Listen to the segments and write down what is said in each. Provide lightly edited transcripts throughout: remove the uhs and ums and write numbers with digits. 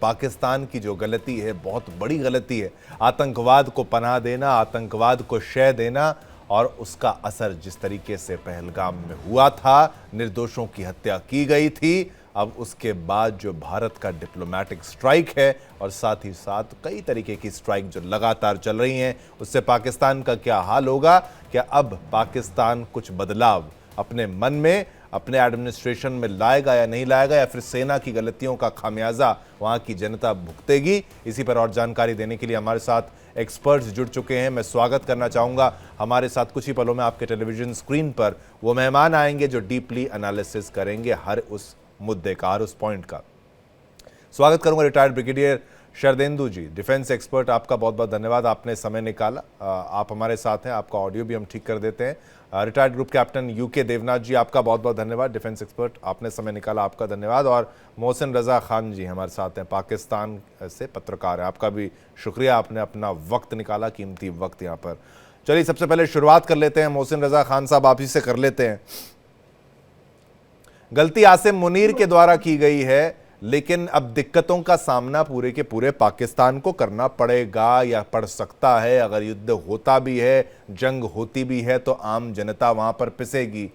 पाकिस्तान की जो गलती है बहुत बड़ी गलती है। आतंकवाद को पनाह देना, आतंकवाद को शय देना और उसका असर जिस तरीके से पहलगाम में हुआ था, निर्दोषों की हत्या की गई थी। अब उसके बाद जो भारत का डिप्लोमेटिक स्ट्राइक है और साथ ही साथ कई तरीके की स्ट्राइक जो लगातार चल रही हैं, उससे पाकिस्तान का क्या हाल होगा। क्या अब पाकिस्तान कुछ बदलाव अपने मन में, अपने एडमिनिस्ट्रेशन में लाएगा या नहीं लाएगा, या फिर सेना की गलतियों का खामियाजा वहां की जनता भुगतेगी? इसी पर और जानकारी देने के लिए हमारे साथ एक्सपर्ट्स जुड़ चुके हैं। मैं स्वागत करना चाहूँगा, हमारे साथ कुछ ही पलों में आपके टेलीविजन स्क्रीन पर वो मेहमान आएंगे जो डीपली एनालिसिस करेंगे हर उस मुद्दे का, हर उस पॉइंट का। स्वागत करूंगा रिटायर्ड ब्रिगेडियर शरदेंदु जी, डिफेंस एक्सपर्ट। आपका बहुत बहुत धन्यवाद, आपने समय निकाला, आप हमारे साथ हैं। आपका ऑडियो भी हम ठीक कर देते हैं। Retired group captain UK Devnath ji, आपका बहुत बहुत धन्यवाद, डिफेंस एक्सपर्ट, आपने समय निकाला, आपका धन्यवाद। और मोहसिन रजा खान जी हमारे साथ हैं, पाकिस्तान से पत्रकार हैं, आपका भी शुक्रिया, आपने अपना वक्त निकाला, कीमती वक्त यहाँ पर। चलिए सबसे पहले शुरुआत कर लेते हैं, मोहसिन रजा खान साहब आप ही से कर लेते हैं। गलती आसिम मुनीर के द्वारा की गई है, लेकिन अब दिक्कतों का सामना पूरे के पूरे पाकिस्तान को करना पड़ेगा या पड़ सकता है। अगर युद्ध होता भी है, जंग होती भी है, तो आम जनता वहां पर पिसेगी।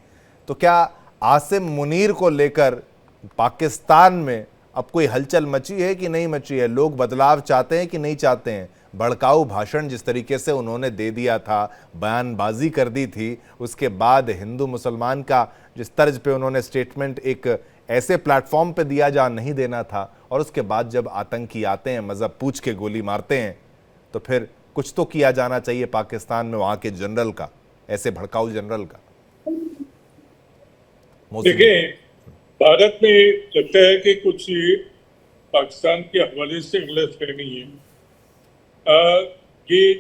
तो क्या आसिम मुनीर को लेकर पाकिस्तान में अब कोई हलचल मची है कि नहीं मची है? लोग बदलाव चाहते हैं कि नहीं चाहते हैं? भड़काऊ भाषण जिस तरीके से उन्होंने दे दिया था, बयानबाजी कर दी थी, उसके बाद हिंदू मुसलमान का जिस तर्ज पे उन्होंने स्टेटमेंट एक ऐसे प्लेटफॉर्म पे दिया जहां नहीं देना था, और उसके बाद जब आतंकी आते हैं, मजहब पूछ के गोली मारते हैं, तो फिर कुछ तो किया जाना चाहिए पाकिस्तान में वहां के जनरल का, ऐसे भड़काऊ जनरल का। देखिए, भारत में लगता है कि कुछ पाकिस्तान के हवाले से गलतफहमी है। ये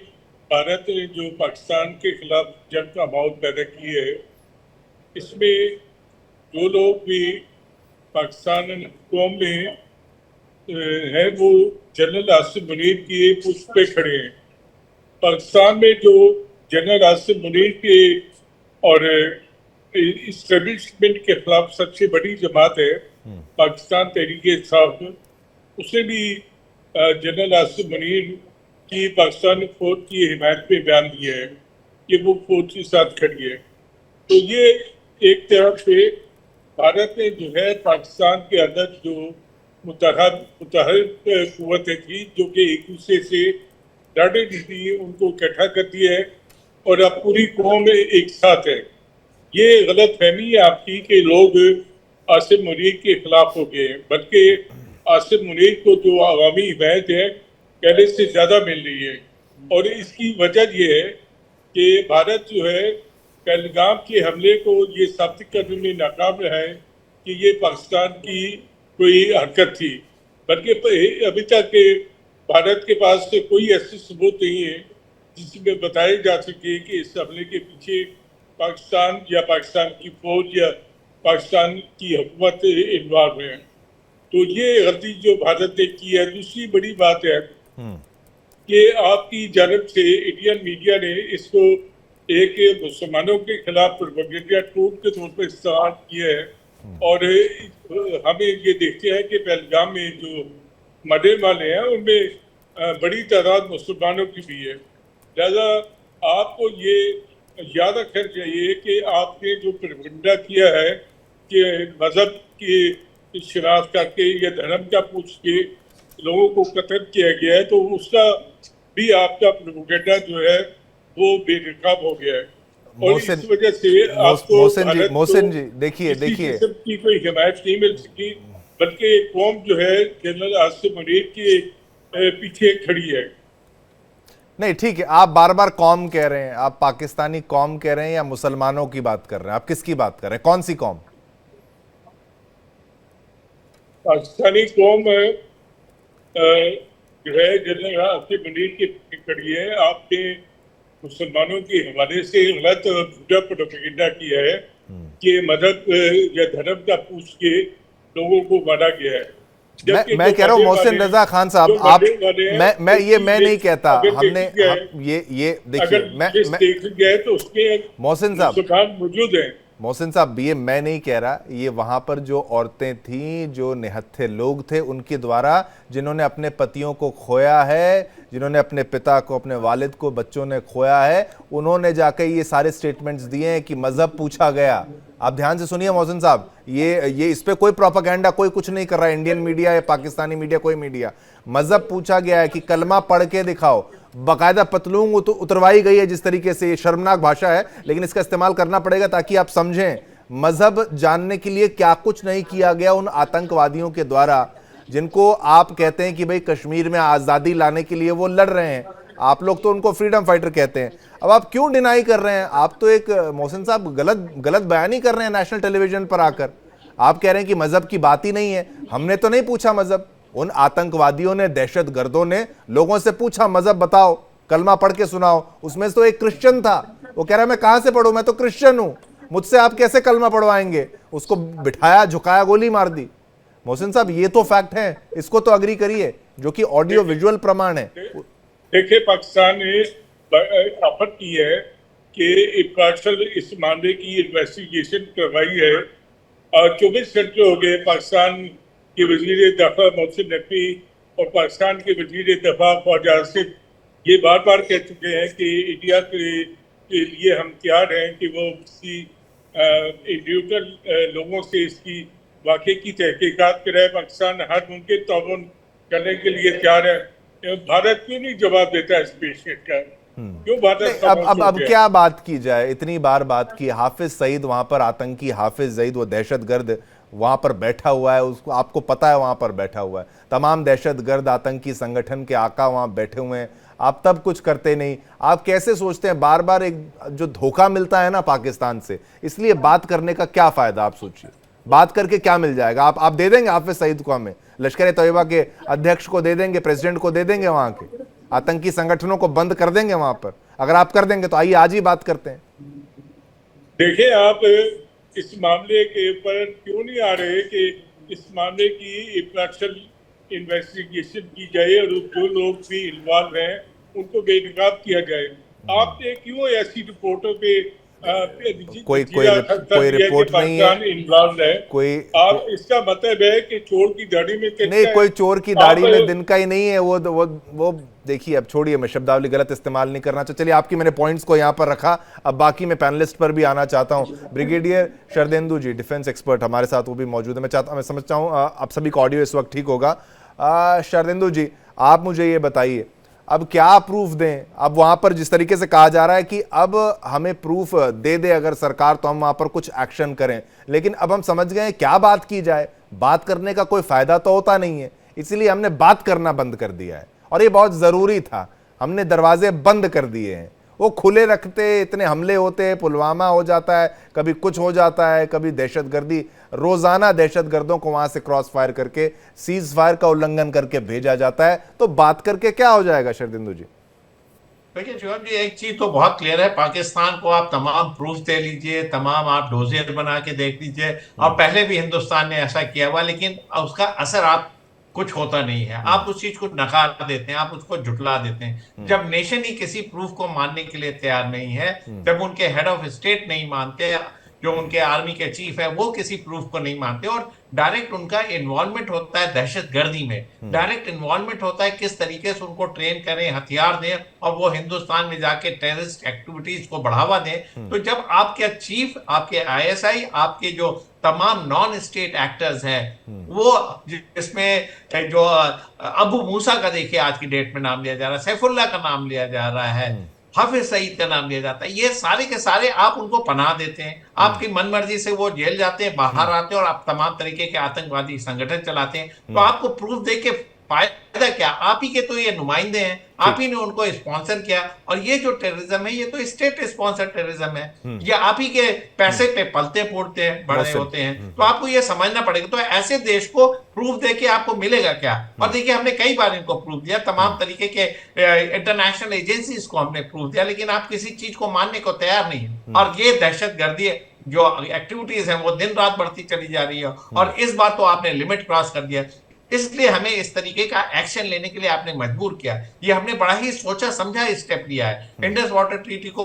भारत ने जो पाकिस्तान के खिलाफ जंग का माहौल पैदा की है, इसमें जो लोग भी पाकिस्तान कौम में है वो जनरल आसिम मुनीर की पुष्ट पे खड़े हैं। पाकिस्तान में जो जनरल आसिम मुनीर के और इस्टेब्लिशमेंट के खिलाफ सबसे बड़ी जमात है पाकिस्तान तहरीक-ए-इंसाफ, उसने भी जनरल आसिम मुनीर की पाकिस्तान फौज की हिमायत में बयान दिया है कि वो फौज के साथ खड़ी है। तो ये एक तरफ से भारत ने जो है पाकिस्तान के अंदर जो मुतहद कुव्वतें थी जो कि एक दूसरे से लड़ रही थी, उनको इकट्ठा कर दिया है और अब पूरी कौम एक साथ है। ये गलत फहमी है आपकी कि लोग आसिम मुनीर के खिलाफ हो गए, बल्कि आसिम मुनीर को जो अवामी हिमायत है पहले से ज़्यादा मिल रही है। और इसकी वजह यह है कि भारत जो है पहलगाम के हमले को ये साबित करने में नाकाम रहा है कि ये पाकिस्तान की कोई हरकत थी, बल्कि अभी तक भारत के पास कोई ऐसे सबूत नहीं है जिसमें बताया जा सके कि इस हमले के पीछे पाकिस्तान या पाकिस्तान की फौज या पाकिस्तान की हुकूमत इन्वॉल्व है। तो ये गलती जो भारत ने की है। दूसरी बड़ी बात है कि आपकी जानब से इंडियन मीडिया ने इसको एक मुसलमानों के खिलाफ प्रोपेगेंडा टूल के तौर पर इस्तेमाल किया है, और हमें ये देखते हैं कि पहलगाम में जो मरने वाले हैं उनमें बड़ी तादाद मुसलमानों की भी है। लिहाजा आपको ये याद रखना चाहिए कि आपने जो प्रोपेगेंडा किया है कि मजहब की शनाख्त करके या धर्म का पूछ के लोगों को कत्ल किया गया है, तो उसका भी आपका प्रोपेगेंडा जो है वो बेनकाब हो गया है। और इस वजह से आपको मोहसिन जी देखिए की कोई हिमायत नहीं मिल सकी, बल्कि कौम जो है जनरल आसिम मुनीर के पीछे खड़ी है। नहीं ठीक है, आप बार बार कौम कह रहे हैं, आप पाकिस्तानी कौम कह रहे हैं या मुसलमानों की बात कर रहे हैं? आप किसकी बात कर रहे हैं, कौन सी कौम? पाकिस्तानी कौम जो है जनरल आसिम मुनीर के पीछे खड़ी है। आपने मुसलमानों के हवाले से गलत झूठा प्रोपेगेंडा किया है कि मदद या धर्म का पूछ के लोगों को मारा गया है। मैं कह रहा हूँ मोहसिन रजा खान साहब, आप मैं नहीं कहता, हमने ये देखिए, मैं गए तो उसके मोहसिन साहब मौजूद है। मोहसिन साहब, ये मैं नहीं कह रहा, ये वहाँ पर जो औरतें थीं, जो निहत्थे लोग थे, उनके द्वारा, जिन्होंने अपने पतियों को खोया है, जिन्होंने अपने पिता को, अपने वालिद को, बच्चों ने खोया है, उन्होंने जाकर ये सारे स्टेटमेंट्स दिए हैं कि मजहब पूछा गया। आप ध्यान से सुनिए मोहसिन साहब, ये इस पे कोई प्रोपेगेंडा कोई कुछ नहीं कर रहा है, इंडियन मीडिया या पाकिस्तानी मीडिया, कोई मीडिया। मजहब पूछा गया है कि कलमा पढ़ के दिखाओ, बाकायदा पतलून उतरवाई गई है जिस तरीके से। ये शर्मनाक भाषा है, लेकिन इसका इस्तेमाल करना पड़ेगा ताकि आप समझें मजहब जानने के लिए क्या कुछ नहीं किया गया उन आतंकवादियों के द्वारा, जिनको आप कहते हैं कि भाई कश्मीर में आज़ादी लाने के लिए वो लड़ रहे हैं। आप लोग तो उनको फ्रीडम फाइटर कहते हैं। अब आप क्यों डिनाई कर रहे हैं? आप तो एक मोहसिन साहब गलत बयानी कर रहे हैं नेशनल टेलीविजन पर आकर। आप कह रहे हैं कि मजहब की बात ही नहीं है। हमने तो नहीं पूछा मजहब, उन आतंकवादियों ने, दहशतगर्दों ने लोगों से पूछा मजहब बताओ, कलमा पढ़ के सुनाओ। उसमें से तो एक क्रिश्चियन था, वो कह रहा है मैं कहां से पढ़ूं, मैं तो क्रिश्चियन हूं, मुझसे आप कैसे कलमा पढ़वाएंगे? उसको बिठाया, झुकाया, गोली मार दी। मोहसिन साहब, ये तो फैक्ट है, इसको तो अग्री करिए, जो कि ऑडियो विजुअल प्रमाण है। देखिए, पाकिस्तान ने ऑफर की है कि इम्पार्शल इस मामले की इन्वेस्टिगेशन करवाई है, और 24 घंटे हो गए पाकिस्तान के वजीर दफा मोहसिन नकवी और पाकिस्तान के वजीर दफा ख्वाजा आसिफ ये बार बार कह चुके हैं कि इंडिया के लिए हम तैयार हैं कि वो किसी न्यूट्रल लोगों से इसकी वाकई की तहकीकात कराए। पाकिस्तान हर मुमकिन ताउन करने के लिए तैयार है। भारत क्यों नहीं जवाब देता इस पेशकश का? क्यों भारत अब क्या बात की जाए? इतनी बार बात की। हाफिज सईद वहां पर, आतंकी हाफिज सईद, वो दहशतगर्द वहां पर बैठा हुआ है, उसको आपको पता है वहां पर बैठा हुआ है। तमाम दहशतगर्द आतंकी संगठन के आका वहां बैठे हुए हैं, आप तब कुछ करते नहीं। आप कैसे सोचते हैं? बार बार एक जो धोखा मिलता है ना पाकिस्तान से, इसलिए बात करने का क्या फायदा? आप सोचिए, बात करके क्या मिल जाएगा? आप दे देंगे हाफिज सईद को, हमें लश्कर तैयबा के अध्यक्ष को दे देंगे, प्रेसिडेंट को दे देंगे, वहां के आतंकी संगठनों को बंद कर देंगे वहां पर? अगर आप कर देंगे तो आइए आज ही बात करते हैं। देखिए, आप इस मामले के ऊपर क्यों नहीं आ रहे कि इस मामले की इम्पार्शियल इन्वेस्टिगेशन की जाए और जो लोग भी इन्वॉल्व हैं उनको बेनकाब किया जाए। आपने क्यों ऐसी रिपोर्टों पे कोई रिपोर्ट नहीं है, इन्वॉल्व है? आप इसका मतलब है कि चोर की दाढ़ी में नहीं, कोई चोर की दाढ़ी में दिन का ही नहीं है। वो देखिए, अब छोड़िए, मैं शब्दावली गलत इस्तेमाल नहीं करना चाहिए। चलिए, आपकी मैंने पॉइंट्स को यहाँ पर रखा, अब बाकी मैं पैनलिस्ट पर भी आना चाहता हूँ। ब्रिगेडियर शरदेंदु जी, डिफेंस एक्सपर्ट हमारे साथ, वो भी मौजूद है। मैं समझता हूँ आप सभी का ऑडियो इस वक्त ठीक होगा। शरदेंदु जी, आप मुझे ये बताइए, अब क्या प्रूफ दें? अब वहां पर जिस तरीके से कहा जा रहा है कि अब हमें प्रूफ दे अगर सरकार, तो हम वहां पर कुछ एक्शन करें, लेकिन अब हम समझ गए क्या बात की जाए। बात करने का कोई फायदा तो होता नहीं है, इसीलिए हमने बात करना बंद कर दिया है, और ये बहुत जरूरी था। हमने दरवाजे बंद कर दिए हैं, वो खुले रखते इतने हमले होते हैं, पुलवामा हो जाता है, कभी कुछ हो जाता है, कभी दहशतगर्दी, रोजाना दहशतगर्दों को वहां से क्रॉस फायर करके, सीज फायर का उल्लंघन करके भेजा जाता है। तो बात करके क्या हो जाएगा शरदिंदु जी? देखिए शुभम जी, एक चीज तो बहुत क्लियर है, पाकिस्तान को आप तमाम प्रूफ दे लीजिए, तमाम आप डोजियर बना के देख लीजिए, और पहले भी हिंदुस्तान ने ऐसा किया हुआ, लेकिन उसका असर आप कुछ होता नहीं है। आप उस चीज को नकार देते हैं, आप उसको झुटला देते हैं। जब नेशन ही किसी प्रूफ को मानने के लिए तैयार नहीं है, जब उनके हेड ऑफ स्टेट नहीं मानते, जो उनके आर्मी के चीफ है वो किसी प्रूफ को नहीं मानते, और डायरेक्ट उनका इन्वॉल्वमेंट होता है दहशतगर्दी में, डायरेक्ट इन्वॉल्वमेंट होता है किस तरीके से उनको ट्रेन करें, हथियार दें, और वो हिंदुस्तान में जाके टेररिस्ट एक्टिविटीज को बढ़ावा दें। तो जब आपके चीफ, आपके आईएसआई, आपके जो तमाम नॉन स्टेट एक्टर्स हैं, वो जिसमें जो अबू मूसा का देखिए आज की डेट में नाम लिया जा रहा है, सैफुल्लाह का नाम लिया जा रहा है, हाफिज सईद का नाम लिया जाता है, ये सारे के सारे आप उनको पनाह देते हैं, आपकी मनमर्जी से वो जेल जाते हैं, बाहर आते हैं, और आप तमाम तरीके के आतंकवादी संगठन चलाते हैं। तो आपको प्रूफ दे के फायदा क्या? आप ही के तो ये नुमाइंदे हैं, आप ही ने उनको स्पॉन्सर किया, और ये जो टेररिज्म है ये तो स्टेट स्पॉन्सर टेररिज्म है, ये आप ही के पैसे पे पलते फूटते हैं, बड़े होते हैं। तो आपको ये समझना पड़ेगा। तो ऐसे देश को प्रूफ देके आपको मिलेगा क्या? और देखिए, हमने कई बार इनको प्रूफ दिया, तमाम तरीके के इंटरनेशनल एजेंसीज को हमने प्रूफ दिया, लेकिन आप किसी चीज को मानने को तैयार नहीं है। और ये दहशतगर्दी जो एक्टिविटीज है वो दिन रात बढ़ती चली जा रही है, और इस बार तो आपने लिमिट क्रॉस कर दिया, इसलिए हमें इस तरीके का एक्शन लेने के लिए आपने मजबूर किया। ये हमने बड़ा ही सोचा समझा स्टेप लिया है। इंडस वाटर ट्रीटी को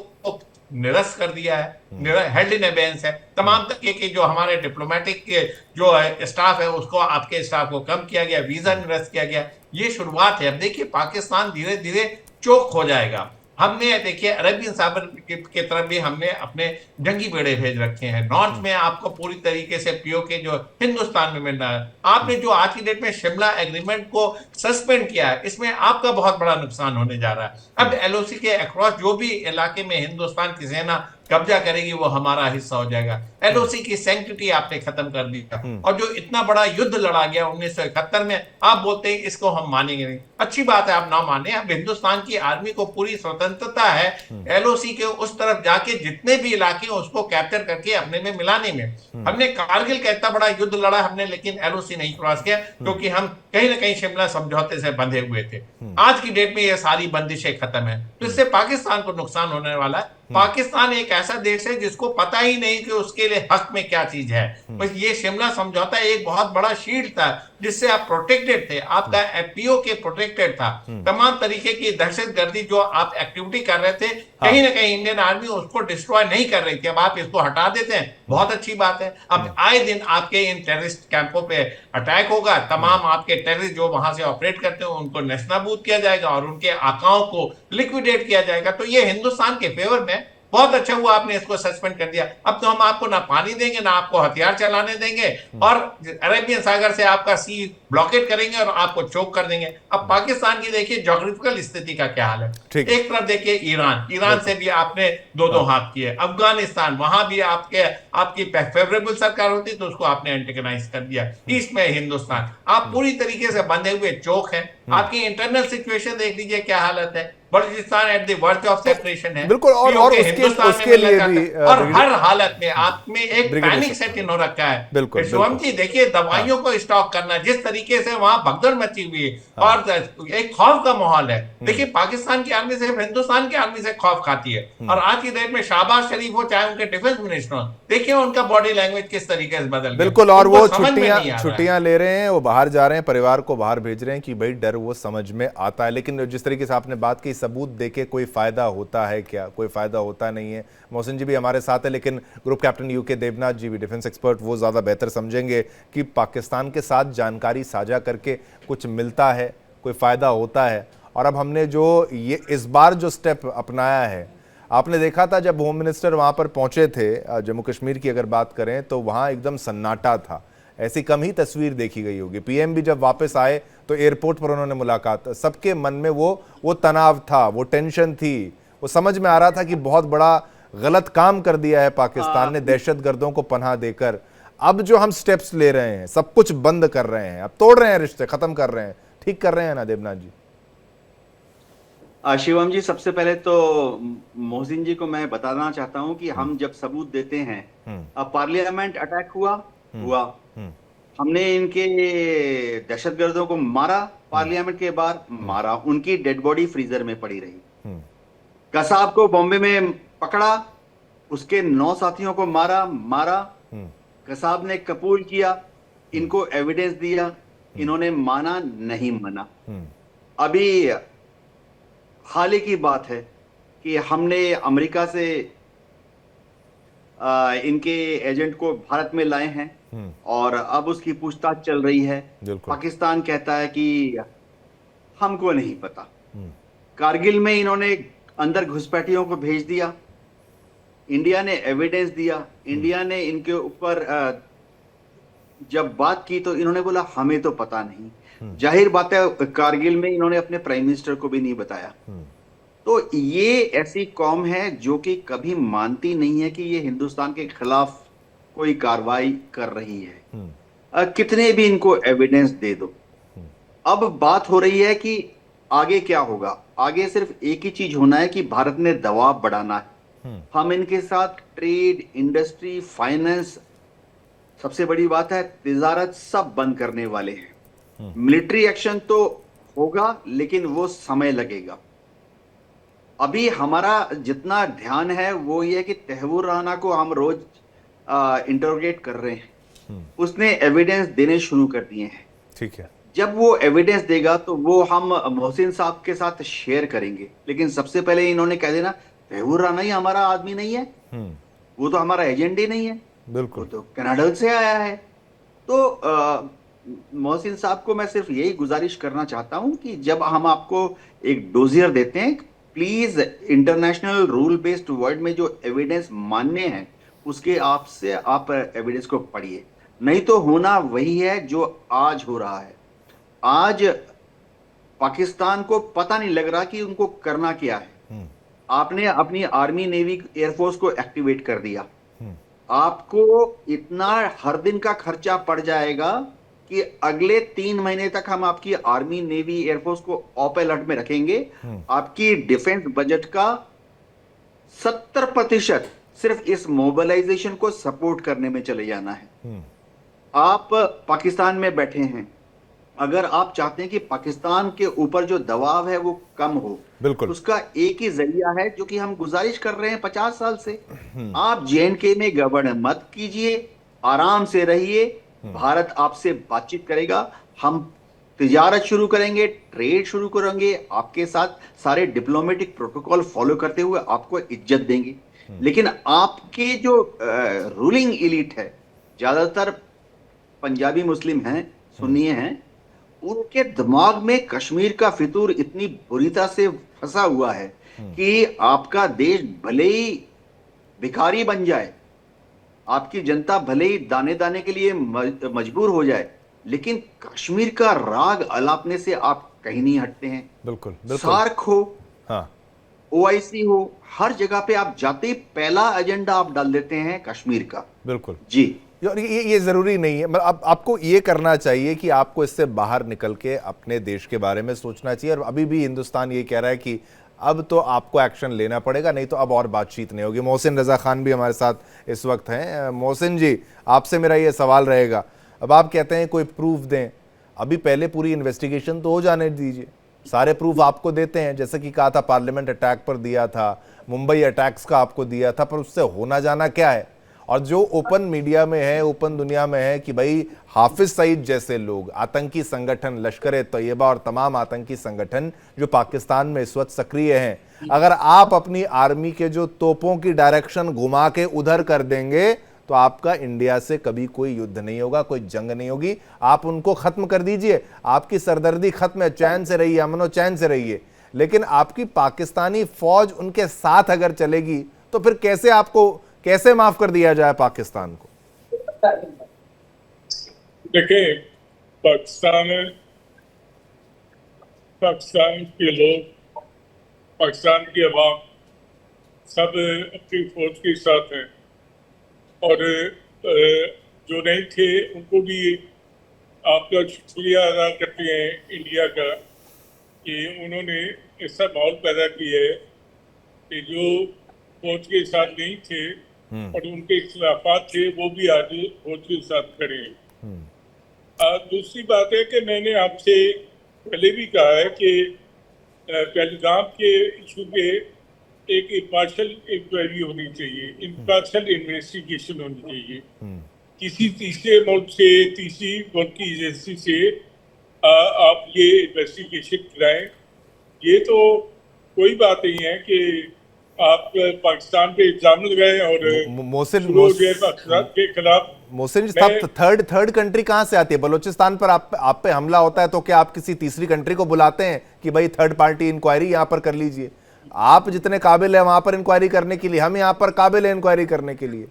निरस्त कर दिया है, हेल्ड इन एबेंस है। तमाम तरीके के जो हमारे डिप्लोमेटिक के जो स्टाफ है उसको, आपके स्टाफ को कम किया गया, वीजा निरस्त किया गया। ये शुरुआत है। अब देखिए पाकिस्तान धीरे धीरे चोक हो जाएगा। हमने देखिए अरेबियन सागर की तरफ भी हमने अपने जंगी बेड़े भेज रखे हैं। नॉर्थ में आपको पूरी तरीके से पीओके जो हिंदुस्तान में मिल रहा है। आपने जो आज की डेट में शिमला एग्रीमेंट को सस्पेंड किया है, इसमें आपका बहुत बड़ा नुकसान होने जा रहा है। अब एलओसी के अक्रॉस जो भी इलाके में हिंदुस्तान की सेना कब्जा करेगी वो हमारा हिस्सा हो जाएगा। एलओसी की सैंक्टिटी आपने खत्म कर दी। और जो इतना बड़ा युद्ध लड़ा गया 1971 में, आप बोलते हैं इसको हम मानेंगे नहीं। अच्छी बात है, आप ना माने। अब हिंदुस्तान की आर्मी को पूरी स्वतंत्रता है एलओसी के उस तरफ जाके जितने भी इलाके हैं उसको कैप्चर करके अपने में मिलाने में। हमने कारगिल का इतना बड़ा युद्ध लड़ा हमने, लेकिन एलओसी नहीं क्रॉस किया क्योंकि हम कहीं ना कहीं शिमला समझौते से बंधे हुए थे। आज की डेट में ये सारी बंदिशें खत्म है, तो इससे पाकिस्तान को नुकसान होने वाला है। पाकिस्तान एक ऐसा देश है जिसको पता ही नहीं कि उसके लिए हक में क्या चीज है। बस ये शिमला समझौता एक बहुत बड़ा शील्ड था जिससे आप प्रोटेक्टेड थे, आपका एफपीओ के प्रोटेक्टेड था। तमाम तरीके की दहशतगर्दी जो आप एक्टिविटी कर रहे थे, कहीं ना कहीं इंडियन आर्मी उसको डिस्ट्रॉय नहीं कर रही थी। अब आप इसको हटा देते हैं, बहुत अच्छी बात है। अब आए दिन आपके इन टेररिस्ट कैंपों पे अटैक होगा, तमाम आपके टेररिस्ट जो वहां से ऑपरेट करते हैं उनको नेस्तनाबूद किया जाएगा और उनके आकाओं को लिक्विडेट किया जाएगा। तो ये हिंदुस्तान के फेवर में बहुत अच्छा हुआ आपने इसको सस्पेंड कर दिया। अब तो हम आपको ना पानी देंगे ना आपको हथियार चलाने देंगे और अरेबियन सागर से आपका सी ब्लॉकेट करेंगे और आपको चोक कर देंगे। अब पाकिस्तान की देखिए ज्योग्राफिकल स्थिति का क्या हाल है। एक तरफ देखिए ईरान से भी आपने दो हाथ किए। अफगानिस्तान, वहां भी आपकी फेवरेबल सरकार होती तो उसको आपने एंटेगनाइज कर दिया। ईस्ट में हिंदुस्तान, आप पूरी तरीके से बंधे हुए चोक हैं। आपकी इंटरनल सिचुएशन देख लीजिए क्या हालत है। बलूचिस्तान एट द वर्च ऑफ सेपरेशन है बिल्कुल। और उसके लिए भी और हर हालत में आप में एक पैनिक सेट इन हो रखा है। बिल्कुल शिवम जी देखिए दवाइयों को स्टॉक करना, जिस तरीके से वहां भगदड़ मची हुई है और एक खौफ का माहौल है। देखिए पाकिस्तान की आर्मी सिर्फ हिंदुस्तान की आर्मी से खौफ खाती है। और आज की डेट में शहबाज शरीफ हो चाहे उनके डिफेंस मिनिस्टर हो, देखिए उनका बॉडी लैंग्वेज किस तरीके से बदल गया। बिल्कुल। और वो छुट्टियां ले रहे हैं, वो बाहर जा रहे हैं, परिवार को बाहर भेज रहे हैं कि भाई डर वो समझ में आता है। लेकिन जिस तरीके से आपने बात की, सबूत देके कोई फायदा होता है क्या? कोई फायदा होता नहीं है। मोहसिन जी भी हमारे साथ है, लेकिन ग्रुप कैप्टन यूके देवनाथ जी भी डिफेंस एक्सपर्ट, वो ज़्यादा बेहतर समझेंगे कि पाकिस्तान के साथ जानकारी साझा करके कुछ मिलता है, कोई फ़ायदा होता है। और अब हमने जो ये इस बार जो स्टेप अपनाया है, आपने देखा था जब होम मिनिस्टर वहाँ पर पहुँचे थे, जम्मू कश्मीर की अगर बात करें तो वहाँ एकदम सन्नाटा था। ऐसी कम ही तस्वीर देखी गई होगी। पीएम भी जब वापस आए तो एयरपोर्ट पर उन्होंने मुलाकात, सबके मन में वो तनाव था, वो टेंशन थी। वो समझ में आ रहा था कि बहुत बड़ा गलत काम कर दिया है पाकिस्तान ने दहशतगर्दों को पनाह देकर। अब जो हम स्टेप्स ले रहे हैं, सब कुछ बंद कर रहे हैं, अब तोड़ रहे हैं रिश्ते, खत्म कर रहे हैं, ठीक कर रहे हैं ना देवनाथ जी? शिवम जी, सबसे पहले तो मोहसिन जी को मैं बताना चाहता हूं कि हम जब सबूत देते हैं, पार्लियामेंट अटैक हुआ, हमने इनके दहशतगर्दों को मारा, पार्लियामेंट के बाहर मारा, उनकी डेड बॉडी फ्रीजर में पड़ी रही। कसाब को बॉम्बे में पकड़ा, उसके 9 साथियों को मारा। कसाब ने कबूल किया, इनको एविडेंस दिया, इन्होंने माना नहीं माना। अभी हाल ही की बात है कि हमने अमेरिका से इनके एजेंट को भारत में लाए हैं और अब उसकी पूछताछ चल रही है। पाकिस्तान कहता है कि हमको नहीं पता। कारगिल में इन्होंने अंदर घुसपैठियों को भेज दिया, इंडिया ने एविडेंस दिया। इंडिया ने इनके ऊपर जब बात की तो इन्होंने बोला हमें तो पता नहीं। जाहिर बात है कारगिल में इन्होंने अपने प्राइम मिनिस्टर को भी नहीं बताया। तो ये ऐसी कौम है जो कि कभी मानती नहीं है कि ये हिंदुस्तान के खिलाफ कोई कार्रवाई कर रही है, कितने भी इनको एविडेंस दे दो। अब बात हो रही है कि आगे क्या होगा। आगे सिर्फ एक ही चीज होना है कि भारत ने दबाव बढ़ाना है। हम इनके साथ ट्रेड, इंडस्ट्री, फाइनेंस, सबसे बड़ी बात है तिजारत, सब बंद करने वाले हैं। मिलिट्री एक्शन तो होगा लेकिन वो समय लगेगा। अभी हमारा जितना ध्यान है वो ये कि तहव्वुर राना को हम रोज इंटरोगेट कर रहे हैं। उसने एविडेंस देने शुरू कर दिए हैं। ठीक है, जब वो एविडेंस देगा तो वो हम मोहसिन साहब के साथ शेयर करेंगे। लेकिन सबसे पहले इन्होंने कह देना तैमूर राणा ही हमारा आदमी नहीं है? वो तो हमारा एजेंट ही नहीं है, बिल्कुल। वो तो कनाडा से आया है। तो मोहसिन साहब को मैं सिर्फ यही गुजारिश करना चाहता हूं कि जब हम आपको एक डोजियर देते हैं, please international rule based world में जो एविडेंस मान्य है उसके आपसे आप एविडेंस को पढ़िए। नहीं तो होना वही है जो आज हो रहा है। आज पाकिस्तान को पता नहीं लग रहा कि उनको करना क्या है। आपने अपनी आर्मी नेवी एयरफोर्स को एक्टिवेट कर दिया, आपको इतना हर दिन का खर्चा पड़ जाएगा कि अगले 3 महीने तक हम आपकी आर्मी नेवी एयरफोर्स को ऑप अलर्ट में रखेंगे। आपकी डिफेंस बजट का 70% सिर्फ इस मोबिलाइजेशन को सपोर्ट करने में चले जाना है। आप पाकिस्तान में बैठे हैं, अगर आप चाहते हैं कि पाकिस्तान के ऊपर जो दबाव है वो कम हो, बिल्कुल, उसका एक ही जरिया है जो कि हम गुजारिश कर रहे हैं 50 साल से। आप JNK में गवर्नर मत कीजिए, आराम से रहिए, भारत आपसे बातचीत करेगा, हम तिजारत शुरू करेंगे, ट्रेड शुरू करेंगे आपके साथ, सारे डिप्लोमेटिक प्रोटोकॉल फॉलो करते हुए आपको इज्जत देंगे। लेकिन आपके जो रूलिंग एलिट है, ज्यादातर पंजाबी मुस्लिम हैं, सुन्नी हैं, उनके दिमाग में कश्मीर का फितूर इतनी बुरी तरह से फंसा हुआ है कि आपका देश भले ही भिखारी बन जाए, आपकी जनता भले ही दाने दाने के लिए मजबूर हो जाए, लेकिन कश्मीर का राग अलापने से आप कहीं नहीं हटते हैं। बिल्कुल, बिल्कुल। सार्क हो, हाँ, OIC हो, हर जगह पे आप जाते ही पहला एजेंडा आप डाल देते हैं कश्मीर का। बिल्कुल जी, और ये जरूरी नहीं है। अब आपको ये करना चाहिए कि आपको इससे बाहर निकल के अपने देश के बारे में सोचना चाहिए। और अभी भी हिंदुस्तान ये कह रहा है कि अब तो आपको एक्शन लेना पड़ेगा, नहीं तो अब और बातचीत नहीं होगी। मोहसिन रजा खान भी हमारे साथ इस वक्त हैं। मोहसिन जी, आपसे मेरा ये सवाल रहेगा, अब आप कहते हैं कोई प्रूफ दें, अभी पहले पूरी इन्वेस्टिगेशन तो हो जाने दीजिए। सारे प्रूफ आपको देते हैं, जैसे कि कहा था पार्लियामेंट अटैक पर दिया था, मुंबई अटैक्स का आपको दिया था, पर उससे होना जाना क्या है? और जो ओपन मीडिया में है, ओपन दुनिया में है कि भाई हाफिज सईद जैसे लोग, आतंकी संगठन लश्कर तैयबा और तमाम आतंकी संगठन जो पाकिस्तान में इस वक्त सक्रिय हैं, अगर आप अपनी आर्मी के जो तोपों की डायरेक्शन घुमा के उधर कर देंगे तो आपका इंडिया से कभी कोई युद्ध नहीं होगा, कोई जंग नहीं होगी। आप उनको खत्म कर दीजिए, आपकी सरदर्दी खत्म है, चैन से रहिए, अमनो चैन से रहिए। लेकिन आपकी पाकिस्तानी फौज उनके साथ अगर चलेगी तो फिर कैसे माफ कर दिया जाए पाकिस्तान को? देखिए, पाकिस्तान के लोग, पाकिस्तान की आवाम सब अपनी फौज के साथ हैं, और जो नहीं थे उनको भी आपका शुक्रिया अदा करते हैं इंडिया का कि उन्होंने ऐसा माहौल पैदा किया है कि जो फौज के साथ नहीं थे और उनके खिलाफात थे वो भी आज फौज के साथ खड़े हैं। दूसरी बात है कि मैंने आपसे पहले भी कहा है कि पहलगाम के इशू पे एक इम्पार्शियल इंक्वायरी होनी चाहिए, इम्पार्शियल इन्वेस्टिगेशन होनी चाहिए। किसी तीसरे मुल्क से, तीसरी मुल्क की एजेंसी से आप ये इन्वेस्टिगेशन कराएं। ये तो कोई बात नहीं है कि आप पाकिस्तान पे इल्जाम लगाए और मोहसिन के खिलाफ। मोहसिन जी, थर्ड कंट्री कहां से आती है? बलूचिस्तान पर आप पे हमला होता है तो क्या आप किसी तीसरी कंट्री को बुलाते हैं कि भाई थर्ड पार्टी इंक्वायरी यहां पर कर लीजिए? आप जितने काबिल है वहां पर इंक्वायरी करने के लिए, हम यहां पर काबिल है इंक्वायरी करने के लिए।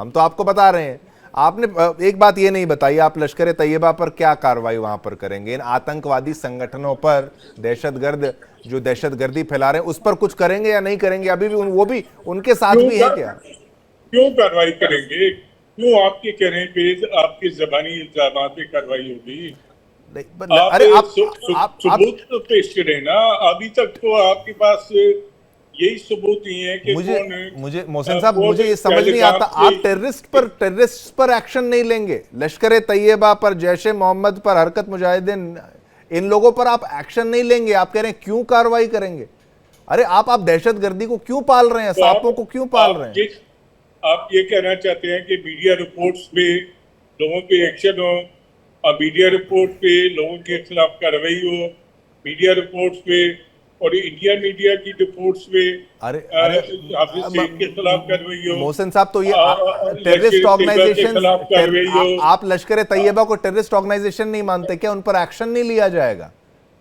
हम तो आपको बता रहे हैं। आपने एक बात ये नहीं बताई, आप लश्कर तैयबा पर क्या कार्रवाई वहां पर करेंगे? इन आतंकवादी संगठनों पर, दहशतगर्द जो दहशतगर्दी फैला रहे हैं उस पर कुछ करेंगे या नहीं करेंगे? अभी भी वो भी उनके साथ भी है क्या? क्यों कार्रवाई करेंगे? क्यों आपके कहने पे, आपके जबानी इल्जाम पे कार्रवाई होगी? अरे आप सबूत तो पेश करें ना। अभी तक तो आपके पास यही सबूत नहीं है कि मुझे मोहसिन साहब, मुझे ये समझ नहीं आता, आप टेररिस्ट पर एक्शन नहीं लेंगे? लश्कर तैयबा पर, जैश ए मोहम्मद पर, हरकत मुजाहिदीन, इन लोगों पर आप एक्शन नहीं लेंगे? आप कह रहे हैं क्यों कार्रवाई करेंगे? अरे आप दहशतगर्दी को क्यों पाल रहे हैं? सांपों को क्यों पाल रहे हैं? आप ये कहना चाहते हैं कि मीडिया रिपोर्ट्स पे लोगों पे एक्शन हो, और मीडिया रिपोर्ट पे लोगों के खिलाफ कार्रवाई हो, मीडिया रिपोर्ट्स पे और इंडिया मीडिया की रिपोर्ट्स में अरे हाफिज सईद के खिलाफ कार्रवाई हो, मोहसिन साहब, तो ये टेररिस्ट लश्कर-ए-तैयबा के ऑर्गेनाइजेशन, खिलाफ कार्रवाई हो। आप लश्कर तैयबा को टेररिस्ट ऑर्गेनाइजेशन नहीं मानते क्या? उन पर एक्शन नहीं लिया जाएगा?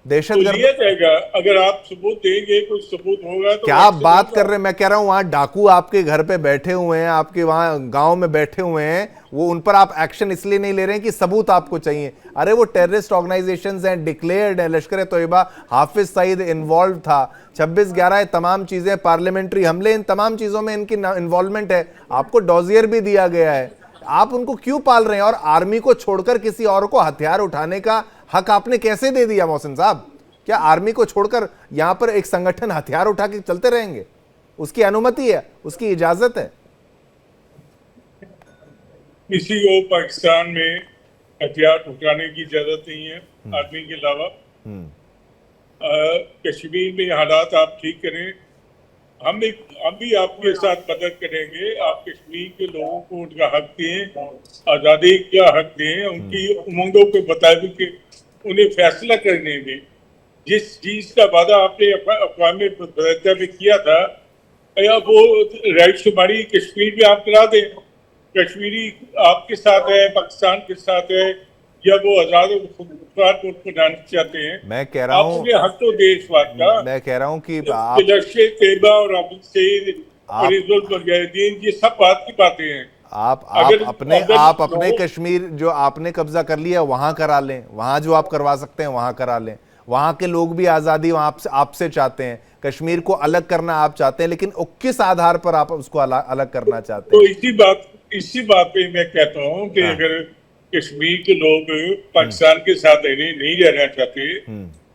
तो दहशतगर्द लिया जाएगा, अगर आप सबूत देंगे, कोई सबूत होगा तो क्या आप action बात होगा। कर रहे हैं? मैं कह रहा हूं वहां डाकू आपके घर पे बैठे हुए हैं, आपके वहां गांव में बैठे हुए हैं, वो उन पर आप एक्शन इसलिए नहीं ले रहे हैं कि सबूत आपको चाहिए? अरे वो टेररिस्ट ऑर्गेनाइजेशंस हैं, डिक्लेयर्ड है, लश्कर तैयबा, हाफिज सईद इन्वॉल्व था, 26/11 तमाम चीजें, पार्लियामेंट्री हमले, इन तमाम चीजों में इनकी इन्वॉल्वमेंट है। आपको डॉजियर भी दिया गया है, आप उनको क्यों पाल रहे हैं? और आर्मी को छोड़कर किसी और को हथियार उठाने का हक आपने कैसे दे दिया मोहसिन साहब? क्या आर्मी को छोड़कर यहां पर एक संगठन हथियार उठा के चलते रहेंगे? उसकी अनुमति है, उसकी इजाजत है? किसी को पाकिस्तान में हथियार उठाने की इजाजत नहीं है आर्मी के अलावा। कश्मीर में हालात आप ठीक करें, हम भी आपके साथ मदद करेंगे। आप कश्मीर के लोगों को उनका हक दें, आज़ादी का हक दें, उनकी उमंगों के मुताबिक उन्हें फैसला करने दें। जिस चीज का वादा आपने अक़वाम मुत्तहिदा में किया था, या वो राइट शुमारी कश्मीर में आप करा दें। कश्मीरी आपके साथ है, पाकिस्तान के साथ है, या वो आजाद बनाना चाहते हैं। मैं कह रहा हूँ, आपने हक तो दे इस बात का। मैं कह रहा हूँ कि लश्कर तैयबा और हाफिज सईद और इस्माइल मुजाहिदीन, ये सब बात की बातें हैं। आप अपने कश्मीर जो आपने कब्जा कर लिया वहां करा लें, वहां जो आप करवा सकते हैं वहां करा लें। वहां के लोग भी आजादी आपसे चाहते हैं, कश्मीर को अलग करना आप चाहते हैं, लेकिन किस आधार पर आप उसको अलग करना चाहते हैं? तो इसी बात पे मैं कहता हूँ कि अगर कश्मीर के लोग पाकिस्तान के साथ नहीं रहना चाहते,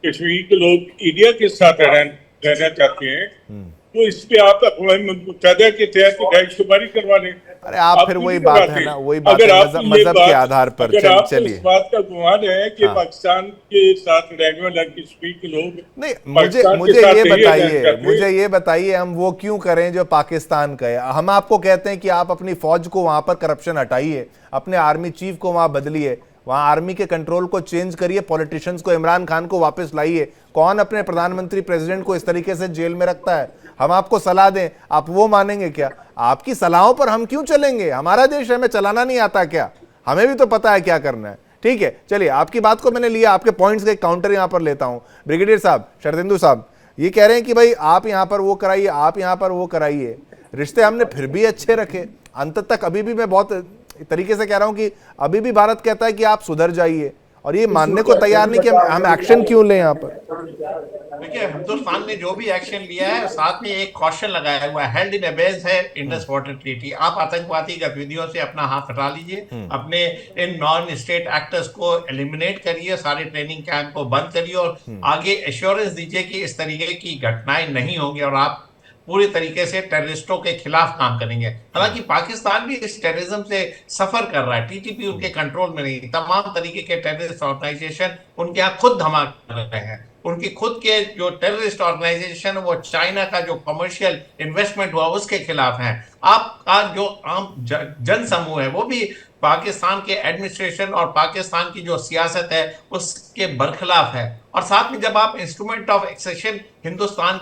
कश्मीर के लोग इंडिया के साथ रहना चाहते हैं, तो इस पे आप अक़वाम मुत्तहिदा के तहत राइट शुमारी करवा लें। अरे आप फिर वही बात है ना, वही बात है मजहब के आधार पर। चलिए, इस बात का गुमान है कि पाकिस्तान के साथ रहने वाले कश्मीर के लोग नहीं, मुझे ये बताइए हम वो क्यों करें जो पाकिस्तान का है? हम आपको कहते हैं कि आप अपनी फौज को वहां पर करप्शन हटाइए, अपने आर्मी चीफ को वहां बदलिए, वहां आर्मी के कंट्रोल को चेंज करिए, पॉलिटिशियंस को, इमरान खान को वापस लाइए। कौन अपने प्रधानमंत्री प्रेसिडेंट को इस तरीके से जेल में रखता है? हम आपको सलाह दें, आप वो मानेंगे क्या? आपकी सलाहों पर हम क्यों चलेंगे? हमारा देश हमें चलाना नहीं आता क्या? हमें भी तो पता है क्या करना है। ठीक है, चलिए, आपकी बात को मैंने लिया, आपके पॉइंट्स के काउंटर यहां पर लेता हूं। ब्रिगेडियर साहब, शरदेंदु साहब ये कह रहे हैं कि भाई आप यहां पर वो कराइए, आप यहां पर वो कराइए। रिश्ते हमने फिर भी अच्छे रखे अंत तक। अभी भी मैं बहुत तरीके से कह रहा हूं कि अभी भी भारत कहता है कि आप सुधर जाइए, और ये मानने को तैयार नहीं कि हम एक्शन क्यों लें यहाँ पर। देखिए, हिंदुस्तान ने जो भी एक्शन लिया है, साथ में एक क्वेश्चन लगाया हुआ है, हेल्ड इन अबेयंस है इंडस वाटर ट्रीटी। आप आतंकवादी गतिविधियों से अपना हाथ हटा लीजिए, अपने इन नॉन स्टेट एक्टर्स को एलिमिनेट करिए, सारे ट्रेनिंग कैंप को बंद करिए, और आगे एश्योरेंस दीजिए कि इस तरीके की घटनाएं नहीं होंगी, और आप पूरी तरीके से टेररिस्टों के खिलाफ काम करेंगे। हालांकि पाकिस्तान भी इस टेररिज्म से सफर कर रहा है, टीटीपी उनके कंट्रोल में नहीं, तमाम तरीके के टेररिस्ट ऑर्गेनाइजेशन उनके यहाँ खुद धमाके कर रहे हैं। उनकी खुद के जो टेररिस्ट ऑर्गेनाइजेशन वो चाइना का जो कमर्शियल इन्वेस्टमेंट हुआ उसके खिलाफ हैं। आपका जो आम जन समूह है वो भी पाकिस्तान के एडमिनिस्ट्रेशन और पाकिस्तान की जो सियासत है उसके बरखिलाफ है। और साथ में जब आप इंस्ट्रूमेंट ऑफ एक्सेशन हिंदुस्तान